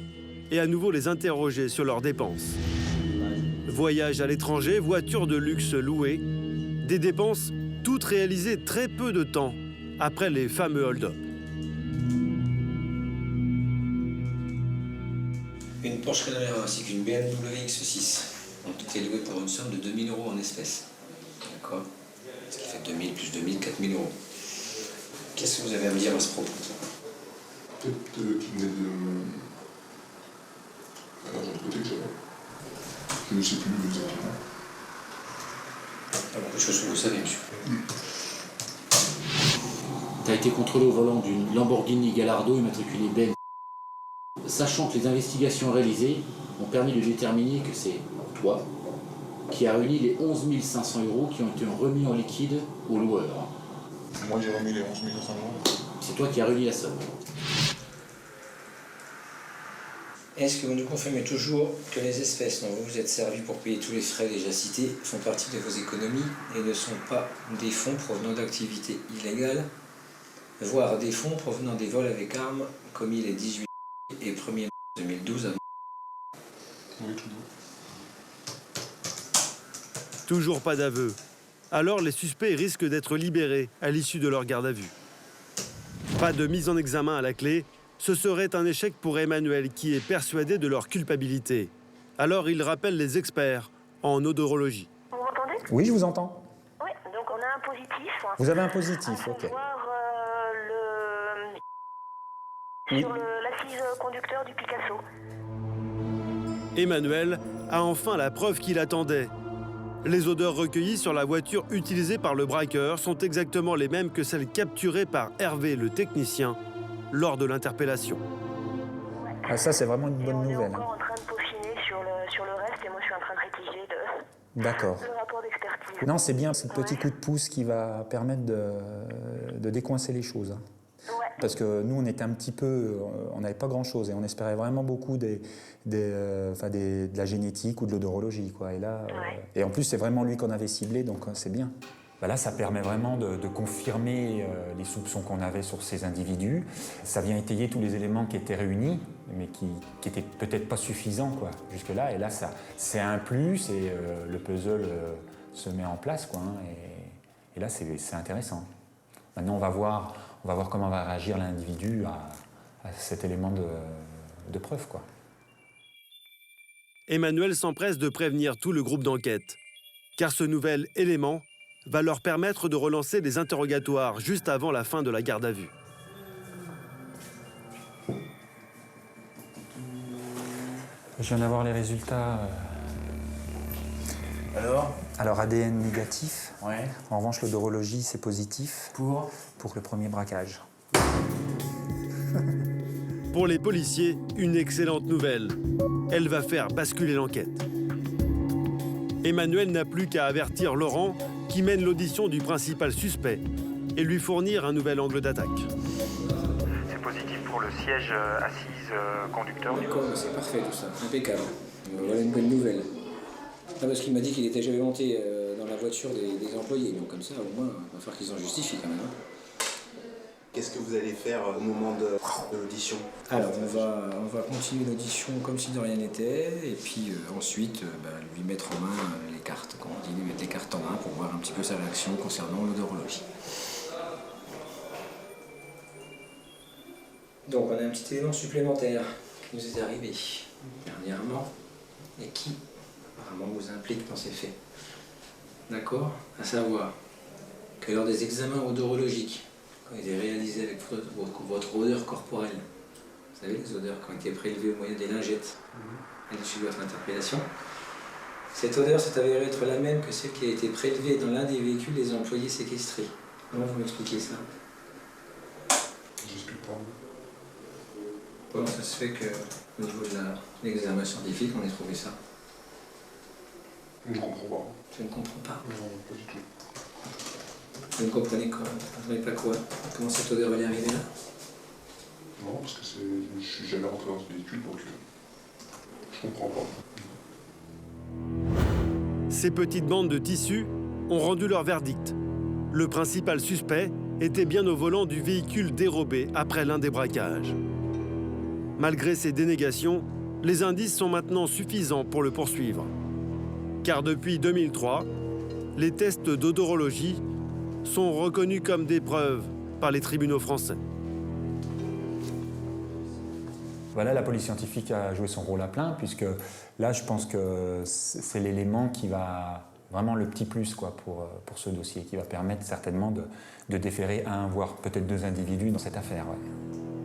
et à nouveau les interroger sur leurs dépenses. Voyage à l'étranger, voiture de luxe louée, des dépenses toutes réalisées très peu de temps après les fameux hold-up. Une Porsche Panamera ainsi qu'une BMW X6 ont été louées pour une somme de 2 000 € en espèces. D'accord ? Ce qui fait 2 000 plus 2 000, 4 000 €. Qu'est-ce que vous avez à me dire à ce propos ? Peut-être qu'il venait de... l'argent de côté que j'avais. Je ne sais plus exactement. Pas beaucoup de choses que vous savez, monsieur. Tu as été contrôlé au volant d'une Lamborghini Gallardo immatriculée Ben. Sachant que les investigations réalisées ont permis de déterminer que c'est toi qui a réuni les 11 500 € qui ont été remis en liquide aux loueurs. Moi j'ai remis les 11 500 €. C'est toi qui as réuni la somme. Est-ce que vous nous confirmez toujours que les espèces dont vous vous êtes servi pour payer tous les frais déjà cités font partie de vos économies et ne sont pas des fonds provenant d'activités illégales voir des fonds provenant des vols avec armes commis les 18 et 1er mars 2012 à... Toujours pas d'aveu. Alors les suspects risquent d'être libérés à l'issue de leur garde à vue. Pas de mise en examen à la clé, ce serait un échec pour Emmanuel qui est persuadé de leur culpabilité. Alors il rappelle les experts en odorologie. Vous m'entendez? Oui, je vous entends. Oui, donc on a un positif. Vous avez un positif, ok. Sur l'assise conducteur du Picasso. Emmanuel a enfin la preuve qu'il attendait. Les odeurs recueillies sur la voiture utilisée par le braqueur sont exactement les mêmes que celles capturées par Hervé, le technicien, lors de l'interpellation. Ah, ça, c'est vraiment une bonne nouvelle. On est encore en train de peaufiner sur le reste et moi je suis en train de rédiger D'accord. le rapport d'expertise. Non, c'est bien ce petit coup de pouce qui va permettre de décoincer les choses. Hein. Parce que nous, on était un petit peu... On n'avait pas grand-chose et on espérait vraiment beaucoup de la génétique ou de l'odorologie, quoi. Et là, et en plus, c'est vraiment lui qu'on avait ciblé, donc c'est bien. Bah là, ça permet vraiment de confirmer les soupçons qu'on avait sur ces individus. Ça vient étayer tous les éléments qui étaient réunis, mais qui n'étaient peut-être pas suffisants, quoi, jusque-là. Et là, c'est un plus et le puzzle se met en place, quoi, hein, et là, c'est intéressant. Maintenant, on va voir comment va réagir l'individu à cet élément de preuve, quoi. Emmanuel s'empresse de prévenir tout le groupe d'enquête, car ce nouvel élément va leur permettre de relancer les interrogatoires juste avant la fin de la garde à vue. Je viens d'avoir les résultats. Alors ADN négatif. Ouais. En revanche, l'odorologie, c'est positif. Pour le premier braquage. Pour les policiers, une excellente nouvelle. Elle va faire basculer l'enquête. Emmanuel n'a plus qu'à avertir Laurent, qui mène l'audition du principal suspect, et lui fournir un nouvel angle d'attaque. C'est positif pour le siège assise conducteur. D'accord, c'est parfait tout ça, impeccable. Voilà une bonne nouvelle. Non, parce qu'il m'a dit qu'il n'était jamais monté dans la voiture des employés, donc comme ça au moins il va falloir qu'ils en justifient quand même. Qu'est-ce que vous allez faire au moment de l'audition? Alors on va continuer l'audition comme si de rien n'était, et puis ensuite lui mettre en main les cartes, comme on dit, lui mettre les cartes en main pour voir un petit peu sa réaction concernant l'odorologie. Donc on a un petit élément supplémentaire qui nous est arrivé dernièrement et qui apparemment vous implique dans ces faits. D'accord? À savoir que lors des examens odorologiques, quand ils étaient réalisés avec votre odeur corporelle, vous savez, les odeurs qui ont été prélevées au moyen des lingettes à l'issue de votre interpellation, cette odeur s'est avérée être la même que celle qui a été prélevée dans l'un des véhicules des employés séquestrés. Comment vous m'expliquez ça? J'explique pas. Comment ça se fait qu'au niveau de l'examen scientifique, on ait trouvé ça? Je comprends pas. Je ne comprends pas. Non, pas du tout. Vous ne comprenez quoi? Vous ne comprenez pas quoi? Comment cette odeur va y arriver là? Non, parce que je suis jamais rentré dans ce véhicule, donc je comprends pas. Ces petites bandes de tissus ont rendu leur verdict. Le principal suspect était bien au volant du véhicule dérobé après l'un des braquages. Malgré ces dénégations, les indices sont maintenant suffisants pour le poursuivre. Car depuis 2003, les tests d'odorologie sont reconnus comme des preuves par les tribunaux français. Voilà, la police scientifique a joué son rôle à plein, puisque là, je pense que c'est l'élément qui va vraiment le petit plus, quoi, pour ce dossier, qui va permettre certainement de déférer un, voire peut-être deux individus dans cette affaire. Ouais.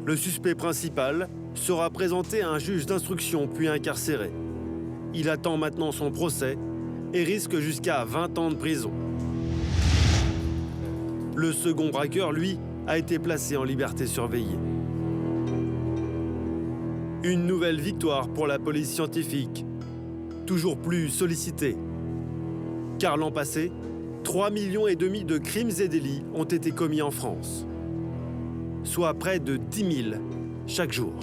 Le suspect principal sera présenté à un juge d'instruction puis incarcéré. Il attend maintenant son procès et risque jusqu'à 20 ans de prison. Le second braqueur, lui, a été placé en liberté surveillée. Une nouvelle victoire pour la police scientifique, toujours plus sollicitée. Car l'an passé, 3,5 millions de crimes et délits ont été commis en France, soit près de 10 000 chaque jour.